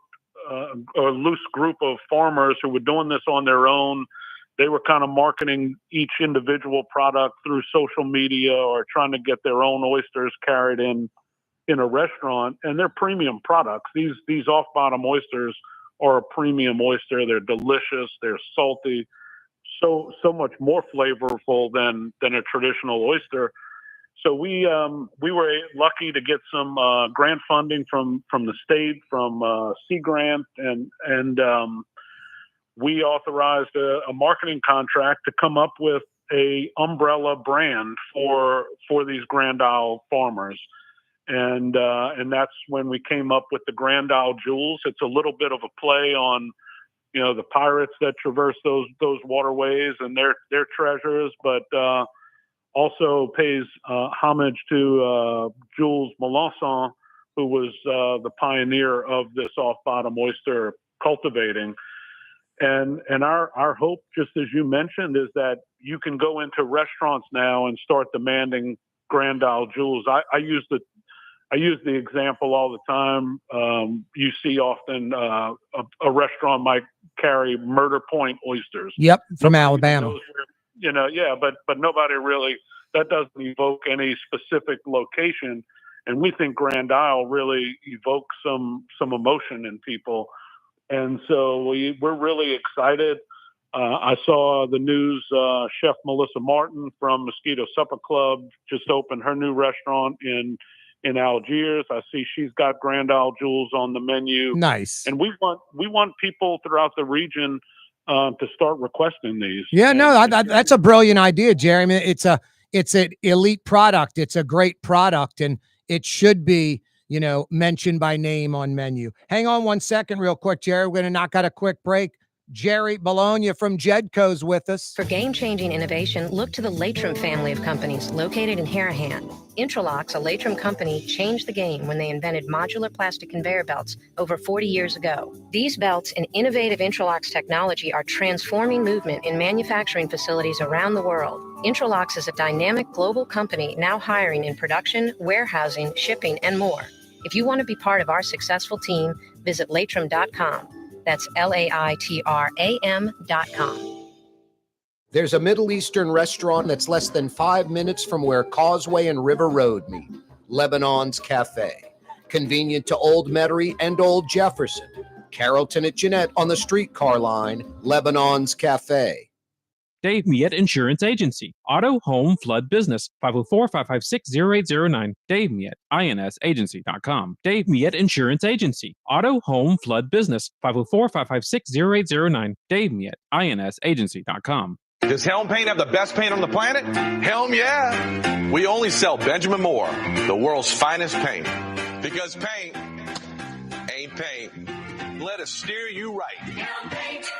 of farmers who were doing this on their own. They were kind of marketing each individual product through social media or trying to get their own oysters carried in a restaurant, and they're premium products. These off-bottom oysters are a premium oyster. They're delicious. They're salty, so much more flavorful than a traditional oyster. So we were lucky to get some grant funding from the state, from Sea Grant, and we authorized a marketing contract to come up with a umbrella brand for these Grand Isle farmers. And that's when we came up with the Grand Isle Jewels. It's a little bit of a play on the pirates that traverse those waterways and their treasures, but also pays homage to Jules Melanson, who was the pioneer of this off-bottom oyster cultivating. And our hope, just as you mentioned, is that you can go into restaurants now and start demanding Grand Isle Jules. I use the example all the time. You see often a restaurant might carry Murder Point oysters. Yep, from Nobody Alabama. knows where, but nobody really, that doesn't evoke any specific location. And we think Grand Isle really evokes some emotion in people. And so we're really excited. I saw the news, Chef Melissa Martin from Mosquito Supper Club just opened her new restaurant in Algiers. I see she's got Grand Isle Jules on the menu. Nice. And we want people throughout the region to start requesting these. Yeah, no, that's a brilliant idea, Jerry. I mean, it's an elite product. It's a great product, and it should be, mentioned by name on menu. Hang on one second real quick, Jerry. We're going to knock out a quick break. Jerry Bologna from JEDCO's with us. For game-changing innovation, look to the Latrim family of companies located in Harahan. Intralox, a Latrim company, changed the game when they invented modular plastic conveyor belts over 40 years ago. These belts and innovative Intralox technology are transforming movement in manufacturing facilities around the world. Intralox is a dynamic global company now hiring in production, warehousing, shipping, and more. If you want to be part of our successful team, visit latrim.com. That's LAITRAM.com. There's a Middle Eastern restaurant that's less than 5 minutes from where Causeway and River Road meet, Lebanon's Cafe. Convenient to Old Metairie and Old Jefferson. Carrollton at Jeanette on the streetcar line, Lebanon's Cafe. Dave Miette Insurance Agency. Auto, home, flood, business. 504-556-0809. Dave Miette, INSagency.com. Dave Miette Insurance Agency. Auto, home, flood, business. 504-556-0809. Dave Miette, INSagency.com. Does Helm Paint have the best paint on the planet? Helm, yeah. We only sell Benjamin Moore, the world's finest paint. Because paint ain't paint. Let us steer you right. Helm Paint.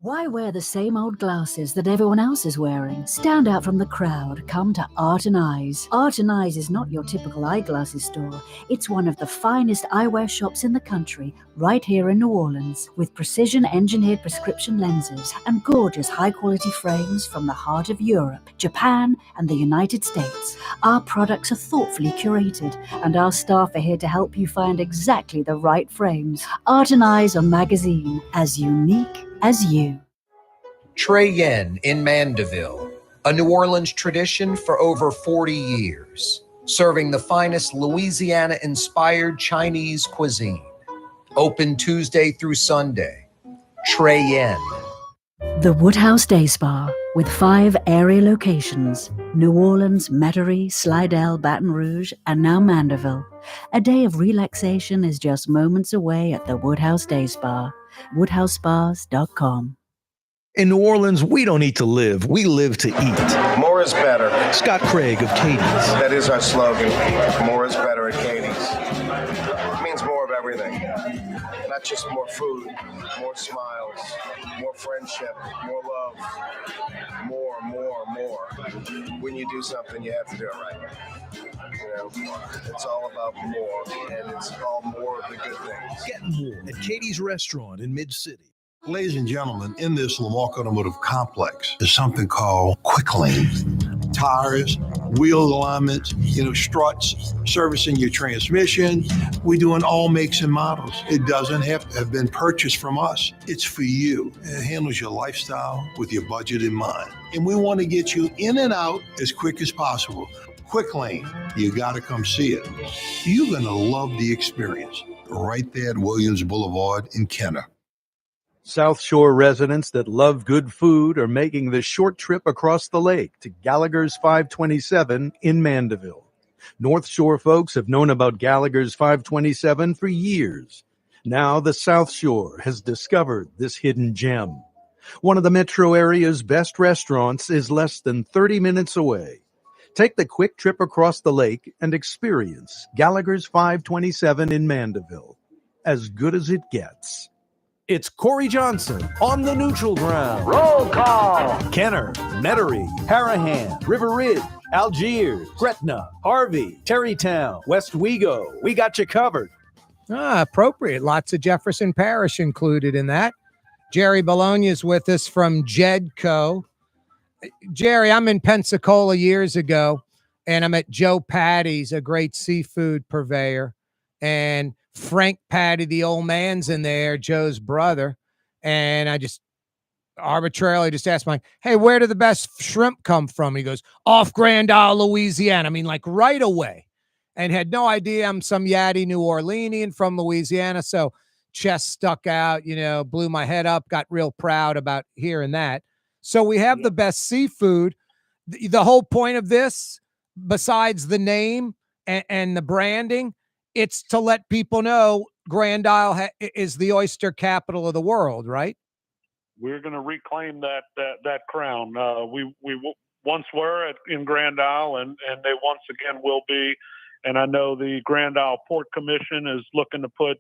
Why wear the same old glasses that everyone else is wearing? Stand out from the crowd. Come to Art and Eyes. Art and Eyes is not your typical eyeglasses store. It's one of the finest eyewear shops in the country, right here in New Orleans, with precision-engineered prescription lenses and gorgeous high-quality frames from the heart of Europe, Japan, and the United States. Our products are thoughtfully curated, and our staff are here to help you find exactly the right frames. Art and Eyes on Magazine, as unique as you. Trey Yen in Mandeville, a New Orleans tradition for over 40 years, serving the finest Louisiana-inspired Chinese cuisine. Open Tuesday through Sunday. Trey Yen. The Woodhouse Day Spa, with 5 area locations: New Orleans, Metairie, Slidell, Baton Rouge, and now Mandeville. A day of relaxation is just moments away at the Woodhouse Day Spa. WoodhouseSpas.com. In New Orleans, we don't eat to live, we live to eat. More is better. Scott Craig of Katie's. That is our slogan. More is better at Katie's. It means more of everything. Not just more food, more smiles, more friendship, more love. More. When you do something, you have to do it right. It's all about more, and it's all more of the good things. Get more at Katie's Restaurant in Mid-City. Ladies and gentlemen, in this Lamarck Automotive Complex is something called Quick Lane. Tires, wheel alignments, struts, servicing your transmission. We do in all makes and models. It doesn't have to have been purchased from us. It's for you. It handles your lifestyle with your budget in mind. And we want to get you in and out as quick as possible. Quick Lane, you got to come see it. You're going to love the experience. Right there at Williams Boulevard in Kenner. South Shore residents that love good food are making the short trip across the lake to Gallagher's 527 in Mandeville. North Shore folks have known about Gallagher's 527 for years. Now the South Shore has discovered this hidden gem. One of the metro area's best restaurants is less than 30 minutes away. Take the quick trip across the lake and experience Gallagher's 527 in Mandeville. as good as it gets. It's Corey Johnson on the neutral ground. Roll call. Kenner, Metairie, Harahan, River Ridge, Algiers, Gretna, Harvey, Terrytown, West Wego. We got you covered. Appropriate. Lots of Jefferson Parish included in that. Jerry Bologna is with us from JEDCO. Jerry, I'm in Pensacola years ago, and I'm at Joe Patty's, a great seafood purveyor. And Frank Patty, the old man's in there, Joe's brother. And I just arbitrarily just asked Mike, hey, where do the best shrimp come from? And he goes, off Grand Isle, Louisiana. I mean, like right away. And had no idea I'm some yatty New Orleanian from Louisiana. So chest stuck out, blew my head up, got real proud about hearing that. So we have the best seafood. The whole point of this, besides the name and the branding, it's to let people know Grand Isle is the oyster capital of the world, right? We're going to reclaim that crown. We once were in Grand Isle, and they once again will be. And I know the Grand Isle Port Commission is looking to put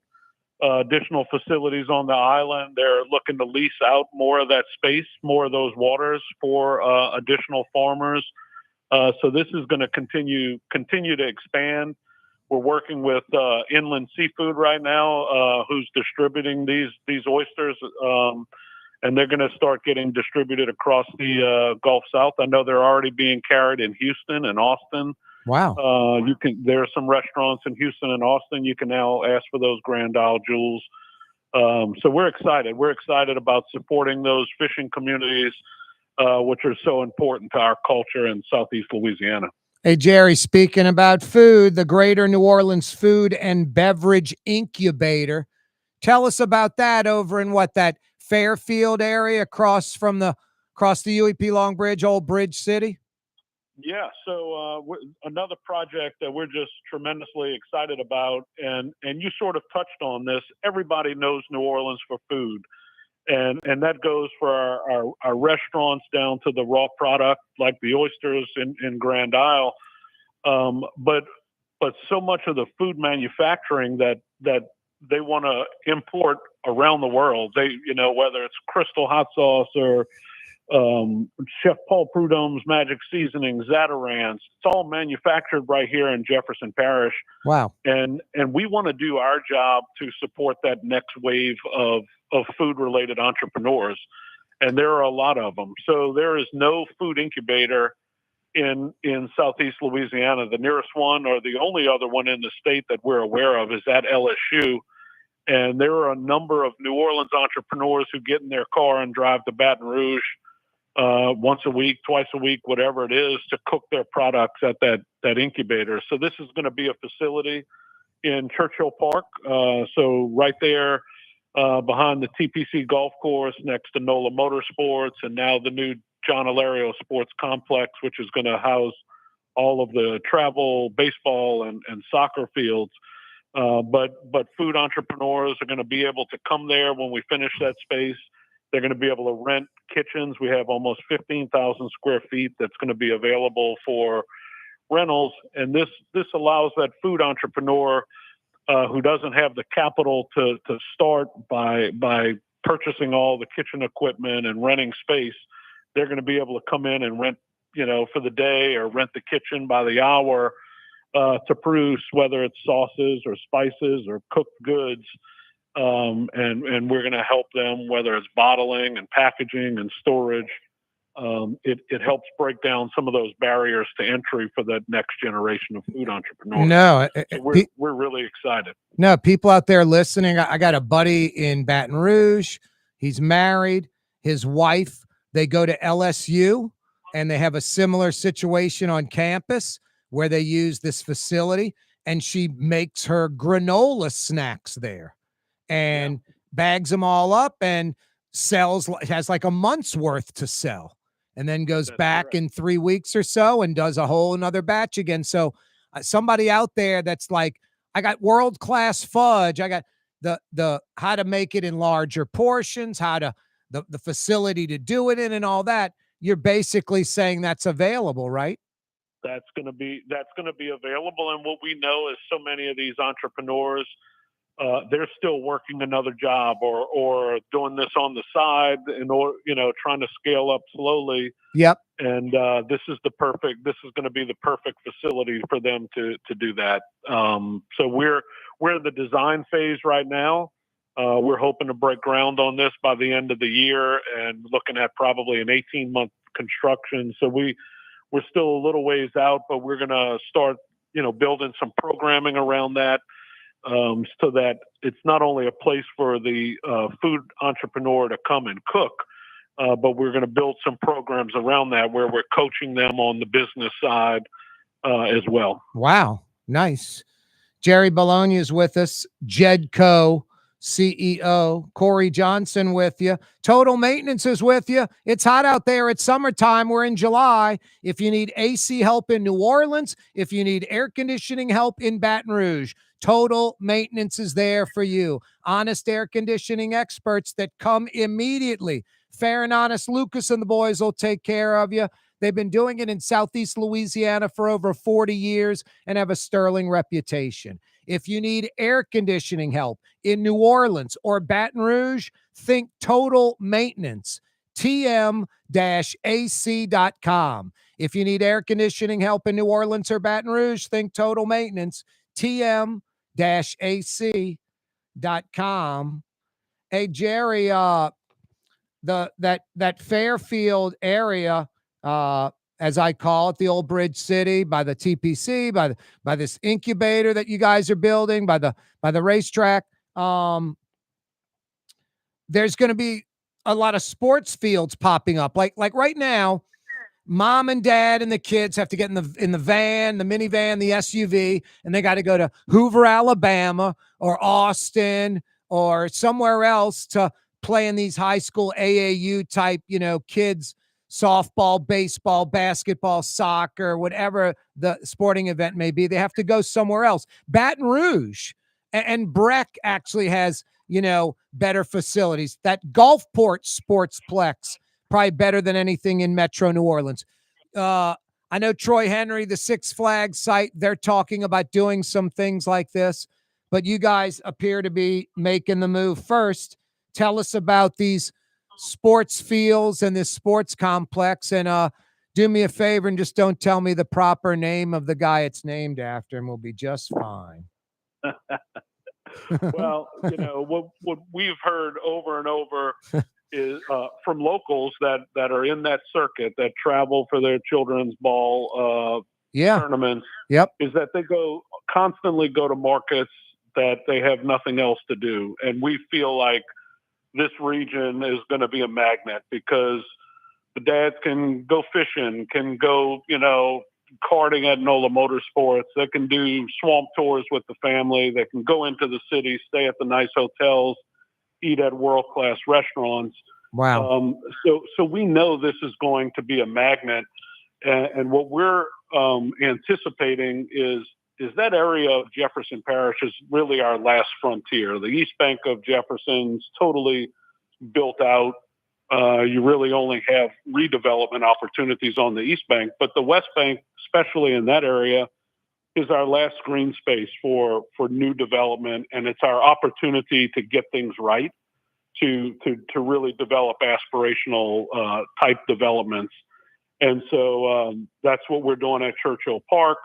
additional facilities on the island. They're looking to lease out more of that space, more of those waters for additional farmers. So this is going to continue to expand. We're working with Inland Seafood right now, who's distributing these oysters, and they're going to start getting distributed across the Gulf South. I know they're already being carried in Houston and Austin. Wow. There are some restaurants in Houston and Austin. You can now ask for those Grand Isle jewels. So we're excited. We're excited about supporting those fishing communities, which are so important to our culture in Southeast Louisiana. Hey, Jerry, speaking about food, the Greater New Orleans Food and Beverage Incubator. Tell us about that over in that Fairfield area across the UEP Long Bridge, Old Bridge City? Yeah, so another project that we're just tremendously excited about, and you sort of touched on this. Everybody knows New Orleans for food, and that goes for our restaurants down to the raw product like the oysters in Grand Isle. But so much of the food manufacturing that they want to import around the world, whether it's Crystal hot sauce or Chef Paul Prudhomme's Magic Seasoning, Zatarans, it's all manufactured right here in Jefferson Parish. Wow. And we want to do our job to support that next wave of food-related entrepreneurs. And there are a lot of them. So there is no food incubator in Southeast Louisiana. The nearest one, or the only other one in the state that we're aware of, is at LSU. And there are a number of New Orleans entrepreneurs who get in their car and drive to Baton Rouge once a week, twice a week, whatever it is, to cook their products at that incubator. So this is going to be a facility in Churchill Park. So right there behind the TPC Golf Course, next to NOLA Motorsports, and now the new John Alario Sports Complex, which is going to house all of the travel, baseball, and soccer fields. But food entrepreneurs are going to be able to come there when we finish that space. They're going to be able to rent kitchens. We have almost 15,000 square feet that's going to be available for rentals. And this allows that food entrepreneur who doesn't have the capital to start by purchasing all the kitchen equipment and renting space. They're going to be able to come in and rent, for the day, or rent the kitchen by the hour to produce, whether it's sauces or spices or cooked goods. And we're going to help them, whether it's bottling and packaging and storage. It helps break down some of those barriers to entry for that next generation of food entrepreneurs. No, so we're really excited. No, people out there listening, I got a buddy in Baton Rouge. He's married. His wife, they go to LSU, and they have a similar situation on campus where they use this facility, and she makes her granola snacks there and bags them all up and has like a month's worth to sell, and then goes back in 3 weeks or so and does a whole another batch again. So somebody out there that's like, I got world-class fudge. I got the how to make it in larger portions, the facility to do it in, and all that. You're basically saying that's available, right? That's going to be available. And what we know is so many of these entrepreneurs, they're still working another job or doing this on the side trying to scale up slowly. Yep. And this is going to be the perfect facility for them to do that. So we're in the design phase right now. We're hoping to break ground on this by the end of the year and looking at probably an 18-month construction. So we're still a little ways out, but we're going to start, building some programming around that, so that it's not only a place for the food entrepreneur to come and cook, but we're going to build some programs around that where we're coaching them on the business side as well. Wow. Nice. Jerry Bologna is with us. JEDCO CEO. Corey Johnson with you. Total Maintenance is with you. It's hot out there. It's summertime. We're in July. If you need AC help in New Orleans, if you need air conditioning help in Baton Rouge, Total Maintenance is there for you. Honest air conditioning experts that come immediately. Fair and honest, Lucas and the boys will take care of you. They've been doing it in Southeast Louisiana for over 40 years and have a sterling reputation. If you need air conditioning help in New Orleans or Baton Rouge, think Total Maintenance, tm-ac.com. If you need air conditioning help in New Orleans or Baton Rouge, think Total Maintenance, tm-ac.com. Hey, Jerry, that Fairfield area, as I call it, the old Bridge City, by the TPC, by this incubator that you guys are building, by the racetrack. There's going to be a lot of sports fields popping up. Like right now, mom and dad and the kids have to get in the van, the minivan, the SUV, and they got to go to Hoover, Alabama, or Austin, or somewhere else to play in these high school AAU type, kids softball, baseball, basketball, soccer, whatever the sporting event may be. They have to go somewhere else. Baton Rouge and Breck actually has, better facilities. That Gulfport Sportsplex, probably better than anything in Metro New Orleans. I know Troy Henry, the Six Flags site, they're talking about doing some things like this, but you guys appear to be making the move first. Tell us about these sports fields and this sports complex, and do me a favor and just don't tell me the proper name of the guy it's named after, and we'll be just fine. Well, what we've heard over and over is from locals that are in that circuit, that travel for their children's ball tournaments. Yep. Is that they constantly go to markets that they have nothing else to do, and we feel like this region is going to be a magnet because the dads can go fishing, can go, karting at NOLA Motorsports. They can do swamp tours with the family. They can go into the city, stay at the nice hotels, eat at world-class restaurants. Wow. So we know this is going to be a magnet. And what we're anticipating is that area of Jefferson Parish is really our last frontier. The East Bank of Jefferson's totally built out. You really only have redevelopment opportunities on the East Bank, but the West Bank, especially in that area, is our last green space for new development, and it's our opportunity to get things right, to really develop aspirational type developments. And so that's what we're doing at Churchill Park.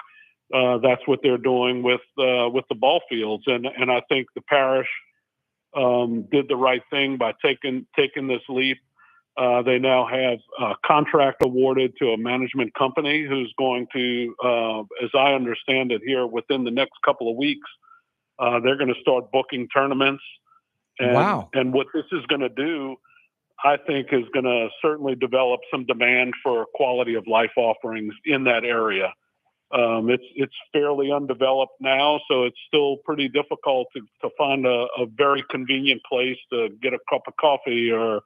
That's what they're doing with the ball fields, and I think the parish did the right thing by taking this leap. They now have a contract awarded to a management company who's going to, as I understand it here, within the next couple of weeks, they're going to start booking tournaments. And, wow. And what this is going to do, I think, is going to certainly develop some demand for quality of life offerings in that area. It's fairly undeveloped now, so it's still pretty difficult to find a very convenient place to get a cup of coffee or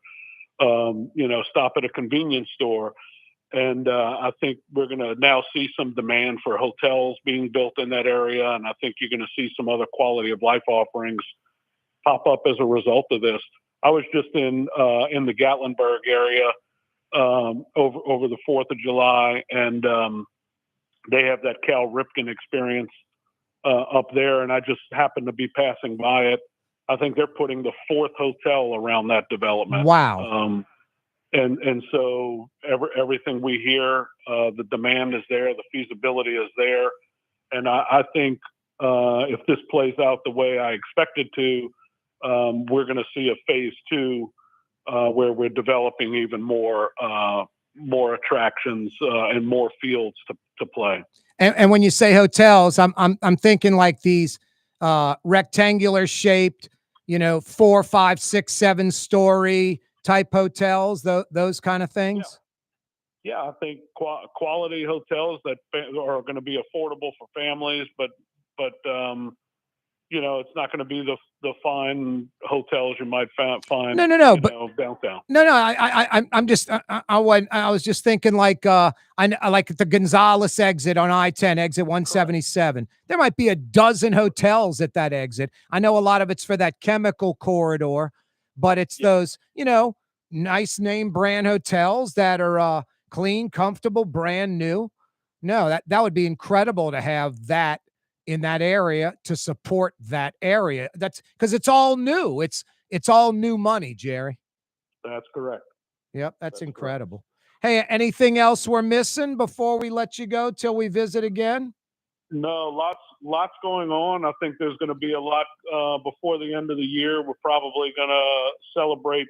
stop at a convenience store. And I think we're going to now see some demand for hotels being built in that area, and I think you're going to see some other quality of life offerings pop up as a result of this. I was just in the Gatlinburg area over the 4th of July, and they have that Cal Ripken experience up there, and I just happened to be passing by it. I think they're putting the 4th hotel around that development. Wow. And so everything we hear, the demand is there, the feasibility is there, and I think if this plays out the way I expect it to, we're going to see a phase 2 where we're developing even more attractions and more fields to play. And when you say hotels, I'm thinking like these rectangular shaped, 4, 5, 6, 7 story type hotels, those kind of things. Yeah, I think quality hotels that are going to be affordable for families, but it's not going to be the fine hotels you might find. No, but downtown. No, I'm just I was just thinking like I like the Gonzales exit on I-10, exit 177. There might be a dozen hotels at that exit. I know a lot of it's for that chemical corridor, but it's those nice name brand hotels that are clean, comfortable, brand new. No, that would be incredible to have that in that area to support that area. That's because it's all new. It's all new money, Jerry. That's correct. Yep, that's incredible. Correct. Hey, anything else we're missing before we let you go till we visit again? No, lots going on. I think there's going to be a lot before the end of the year. We're probably going to celebrate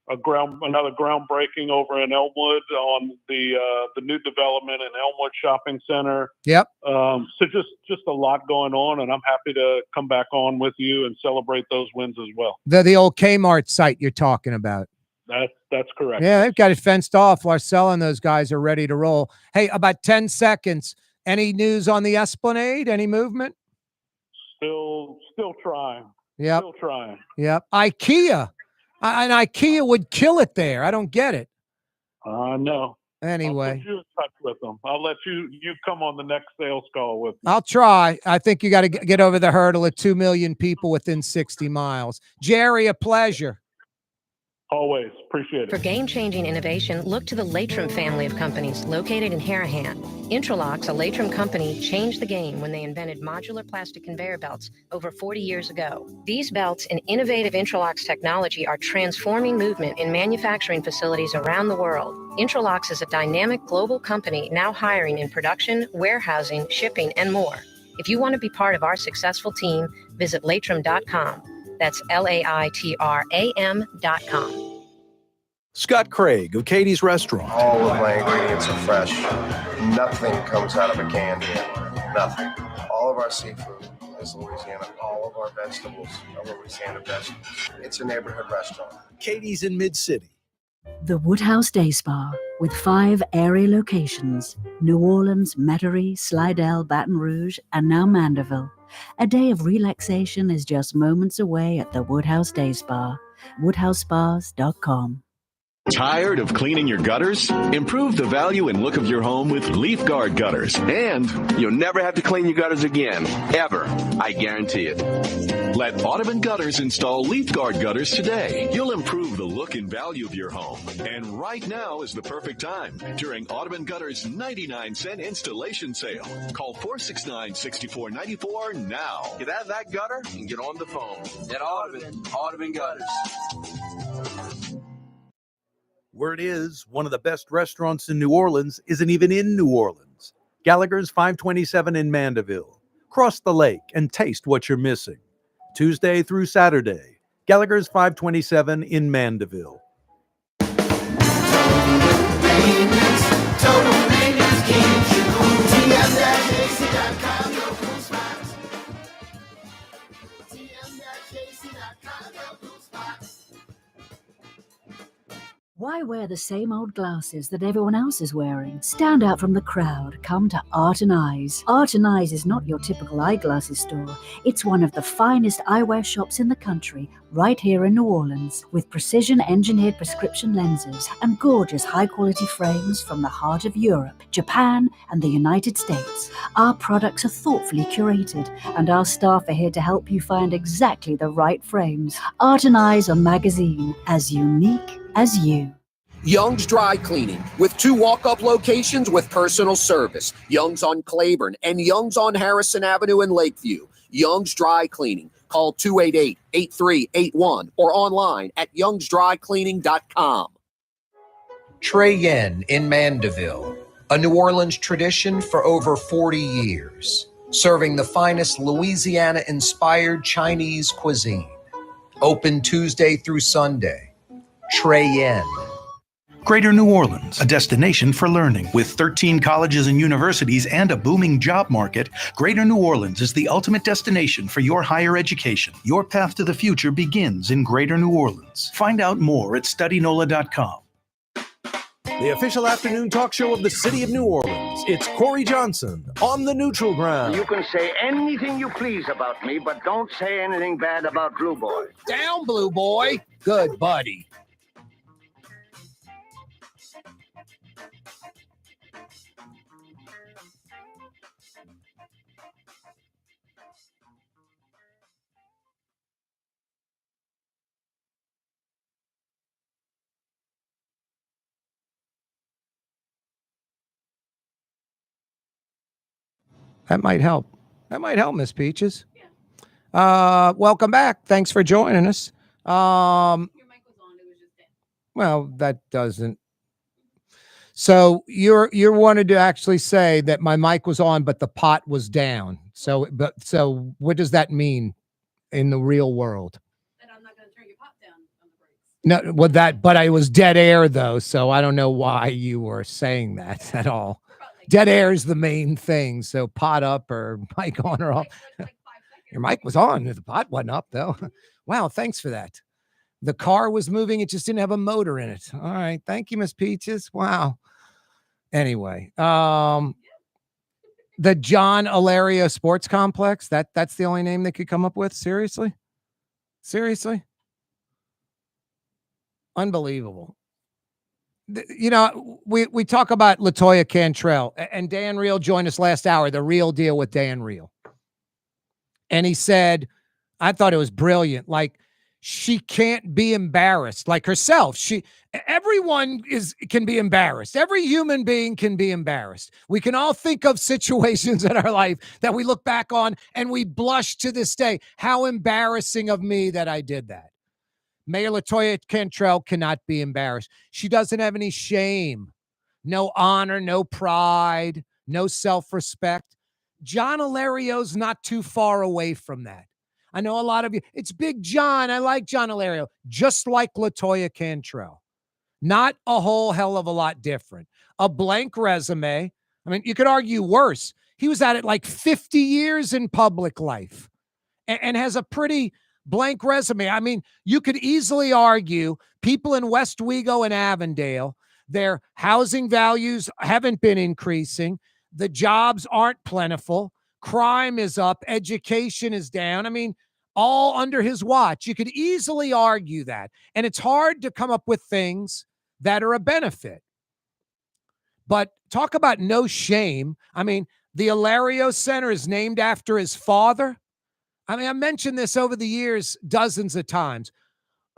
another groundbreaking over in Elmwood on the new development in Elmwood Shopping Center. Yep. So just a lot going on, and I'm happy to come back on with you and celebrate those wins as well. The old Kmart site you're talking about. That's correct. Yeah, they've got it fenced off. Marcella and those guys are ready to roll. Hey, about 10 seconds. Any news on the Esplanade? Any movement? Still trying. Yep. Still trying. Yep. IKEA. And IKEA would kill it there. I don't get it. No. Anyway. I'll put you in touch with them. I'll let you come on the next sales call with me. I'll try. I think you got to get over the hurdle of 2 million people within 60 miles. Jerry, a pleasure. Always. Appreciate it. For game-changing innovation, look to the Latrim family of companies located in Harahan. Intralox, a Latrim company, changed the game when they invented modular plastic conveyor belts over 40 years ago. These belts and innovative Intralox technology are transforming movement in manufacturing facilities around the world. Intralox is a dynamic global company now hiring in production, warehousing, shipping, and more. If you want to be part of our successful team, visit latrim.com. That's LAITRAM.com. Scott Craig of Katie's Restaurant. All of my ingredients are fresh. Nothing comes out of a can here. Nothing. All of our seafood is Louisiana. All of our vegetables are Louisiana vegetables. It's a neighborhood restaurant. Katie's in Mid-City. The Woodhouse Day Spa, with 5 area locations: New Orleans, Metairie, Slidell, Baton Rouge, and now Mandeville. A day of relaxation is just moments away at the Woodhouse Day Spa. WoodhouseSpas.com. Tired of cleaning your gutters? Improve the value and look of your home with Leaf Guard gutters. And you'll never have to clean your gutters again, ever. I guarantee it. Let Audubon Gutters install Leaf Guard gutters today. You'll improve the look and value of your home. And right now is the perfect time during Audubon Gutters 99-cent installation sale. Call 469-6494 now. Get out of that gutter and get on the phone. At Audubon Gutters. Word is, one of the best restaurants in New Orleans isn't even in New Orleans. Gallagher's 527 in Mandeville. Cross the lake and taste what you're missing. Tuesday through Saturday. Gallagher's 527 in Mandeville. Total maintenance, keeps you cool. TM-AC.com, no cool spots. TM-AC.com, no cool spots. Why wear the same old glasses that everyone else is wearing? Stand out from the crowd. Come to Art and Eyes. Art and Eyes is not your typical eyeglasses store. It's one of the finest eyewear shops in the country, right here in New Orleans, with precision-engineered prescription lenses and gorgeous high-quality frames from the heart of Europe, Japan, and the United States. Our products are thoughtfully curated, and our staff are here to help you find exactly the right frames. Art and Eyes, a magazine as unique as you. Young's Dry Cleaning, with 2 walk-up locations with personal service. Young's on Claiborne and Young's on Harrison Avenue in Lakeview. Young's Dry Cleaning. Call 288-8381 or online at youngsdrycleaning.com. Trey Yen in Mandeville, a New Orleans tradition for over 40 years, serving the finest Louisiana-inspired Chinese cuisine. Open Tuesday through Sunday. Trey Yen. Greater New Orleans, a destination for learning. With 13 colleges and universities and a booming job market, Greater New Orleans is the ultimate destination for your higher education. Your path to the future begins in Greater New Orleans. Find out more at studynola.com. The official afternoon talk show of the city of New Orleans. It's Corey Johnson on the Neutral Ground. You can say anything you please about me, but don't say anything bad about Blue Boy. Down, Blue Boy. Good buddy. That might help. That might help, Miss Peaches. Welcome back. Thanks for joining us. Your mic was on. It was just down. Well, that doesn't. So you wanted to actually say that my mic was on, but the pot was down. So what does that mean in the real world? And I'm not going to turn your pot down on the brakes. No, well, but I was dead air though, so I don't know why you were saying that at all. Dead air is the main thing. So pot up or mic on or off. Your mic was on. The pot wasn't up though. Wow. Thanks for that. The car was moving. It just didn't have a motor in it. All right. Thank you, Miss Peaches. Wow. Anyway, the John Alario Sports Complex. That's the only name they could come up with. Seriously? Unbelievable. You know, we talk about LaToya Cantrell, and Dan Reel joined us last hour, the real deal with Dan Reel. And he said, I thought it was brilliant. Like, she can't be embarrassed like herself. Everyone can be embarrassed. Every human being can be embarrassed. We can all think of situations in our life that we look back on and we blush to this day. How embarrassing of me that I did that. Mayor LaToya Cantrell cannot be embarrassed. She doesn't have any shame, no honor, no pride, no self-respect. John Alario's not too far away from that. I know a lot of you, it's Big John. I like John Alario, just like LaToya Cantrell. Not a whole hell of a lot different. A blank resume. I mean, you could argue worse. He was at it like 50 years in public life and has a pretty blank resume. I mean, you could easily argue people in West Wego and Avondale, their housing values haven't been increasing. The jobs aren't plentiful. Crime is up. Education is down. I mean, all under his watch. You could easily argue that. And it's hard to come up with things that are a benefit. But talk about no shame. I mean, the Alario Center is named after his father. I mean, I mentioned this over the years dozens of times.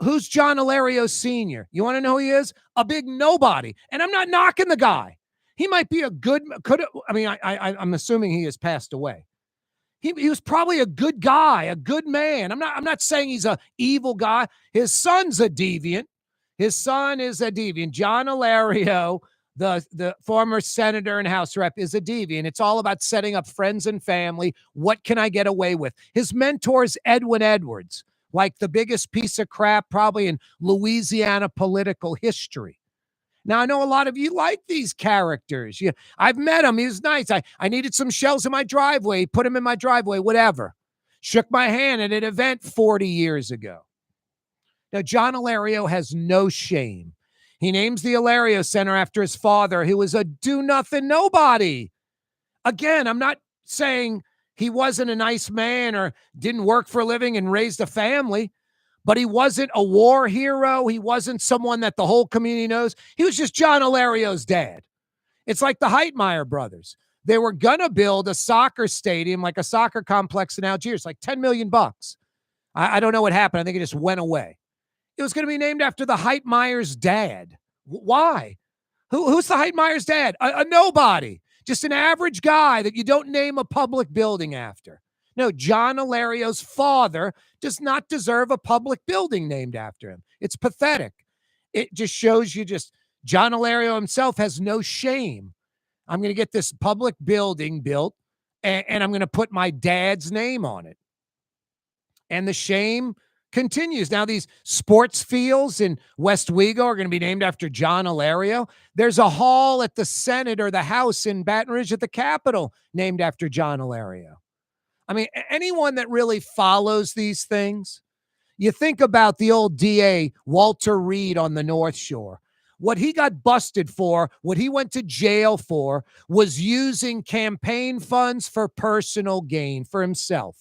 Who's John Alario Sr.? You want to know who he is? A big nobody. And I'm not knocking the guy. He might be I'm assuming he has passed away. He was probably a good guy, a good man. I'm not saying he's an evil guy. His son's a deviant. His son is a deviant. John Alario, the former senator and House rep, is a deviant. It's all about setting up friends and family. What can I get away with? His mentor is Edwin Edwards, like the biggest piece of crap probably in Louisiana political history. Now, I know a lot of you like these characters. I've met him. He was nice. I needed some shells in my driveway. He put them in my driveway, whatever. Shook my hand at an event 40 years ago. Now, John Alario has no shame. He names the Alario Center after his father, who was a do-nothing nobody. Again, I'm not saying he wasn't a nice man or didn't work for a living and raised a family, but he wasn't a war hero. He wasn't someone that the whole community knows. He was just John Alario's dad. It's like the Heitmeyer brothers. They were going to build a soccer stadium, like a soccer complex in Algiers, like $10 million. I don't know what happened. I think it just went away. It was going to be named after the Heitmeyer's dad. Why? Who's the Heitmeyer's dad? A nobody. Just an average guy that you don't name a public building after. No, John Hilario's father does not deserve a public building named after him. It's pathetic. It just shows you John Hilario himself has no shame. I'm going to get this public building built, and I'm going to put my dad's name on it. And the shame continues. Now, these sports fields in West Wego are going to be named after John Hilario. There's a hall at the Senate or the House in Baton Rouge at the Capitol named after John Hilario. I mean, anyone that really follows these things, you think about the old DA, Walter Reed on the North Shore. What he got busted for, what he went to jail for, was using campaign funds for personal gain for himself.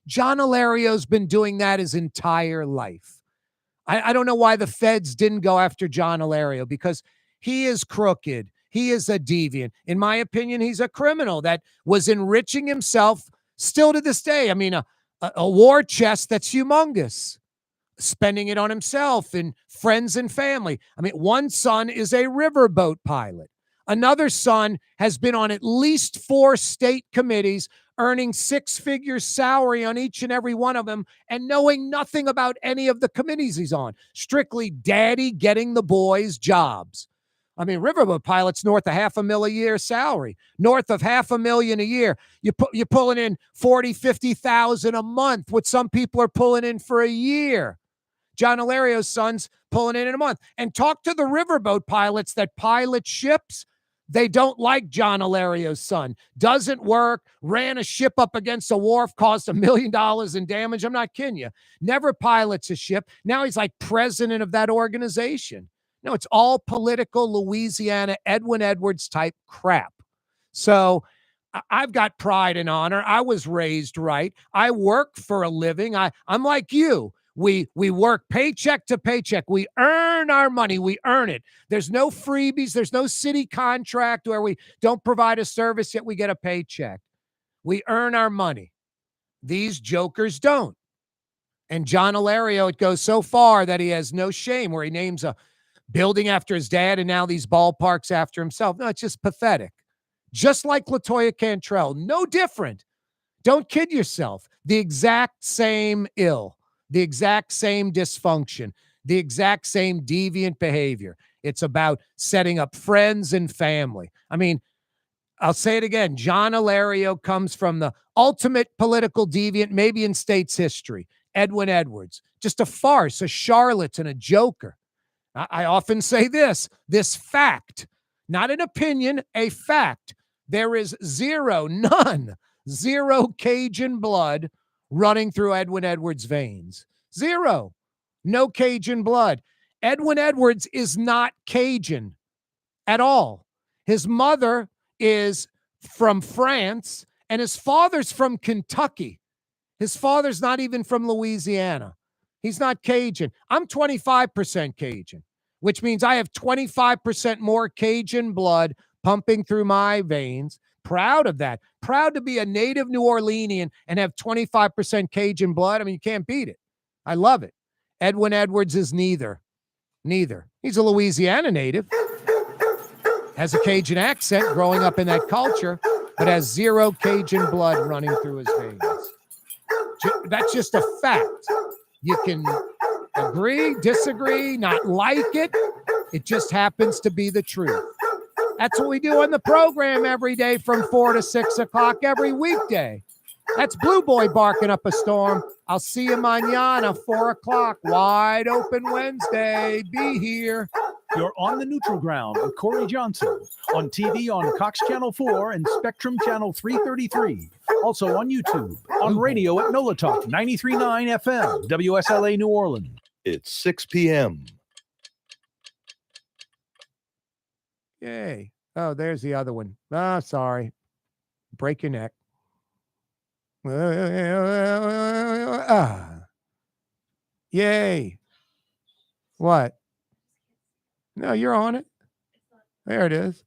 John Hilario's been doing that his entire life. I don't know why the feds didn't go after John Hilario, because he is crooked. He is a deviant. In my opinion, he's a criminal that was enriching himself still to this day. I mean, a war chest that's humongous, spending it on himself and friends and family. I mean, one son is a riverboat pilot. Another son has been on at least 4 state committees, earning 6-figure salary on each and every one of them, and knowing nothing about any of the committees he's on. Strictly daddy getting the boys jobs. I mean, riverboat pilots north of $500,000 a year salary, north of $500,000 a year. You're pulling in 40, 50,000 a month, what some people are pulling in for a year. John Hilario's son's pulling in a month. And talk to the riverboat pilots that pilot ships. They don't like John Hilario's son. Doesn't work. Ran a ship up against a wharf, caused $1 million in damage. I'm not kidding you. Never pilots a ship. Now he's like president of that organization. No, it's all political Louisiana Edwin Edwards type crap. So I've got pride and honor. I was raised right. I work for a living. I'm like you. We work paycheck to paycheck. We earn our money. We earn it. There's no freebies. There's no city contract where we don't provide a service yet we get a paycheck. We earn our money. These jokers don't. And John Hilario, it goes so far that he has no shame, where he names a building after his dad and now these ballparks after himself. No, it's just pathetic. Just like LaToya Cantrell. No different. Don't kid yourself. The exact same ill. The exact same dysfunction, the exact same deviant behavior. It's about setting up friends and family. I mean, I'll say it again. John Hilario comes from the ultimate political deviant, maybe in state's history. Edwin Edwards, just a farce, a charlatan, a joker. I often say this fact, not an opinion, a fact. There is zero Cajun blood running through Edwin Edwards' veins. Zero. No Cajun blood. Edwin Edwards is not Cajun at all. His mother is from France, and his father's from Kentucky. His father's not even from Louisiana. He's not Cajun. I'm 25% Cajun, which means I have 25% more Cajun blood pumping through my veins. Proud of that. Proud to be a native New Orleanian and have 25% Cajun blood. I mean, you can't beat it. I love it. Edwin Edwards is neither. He's a Louisiana native. Has a Cajun accent growing up in that culture, but has zero Cajun blood running through his veins. That's just a fact. You can agree, disagree, not like it. It just happens to be the truth. That's what we do on the program every day from 4 to 6 o'clock every weekday. That's Blue Boy barking up a storm. I'll see you mañana, 4 o'clock. Wide open Wednesday. Be here. You're on the neutral ground with Corey Johnson on TV on Cox Channel 4 and Spectrum Channel 333. Also on YouTube, on radio at NOLA Talk 93.9 FM, WSLA New Orleans. It's 6 p.m. Yay. Oh, there's the other one. Ah, sorry. Break your neck. Yay. What? No, you're on it. There it is.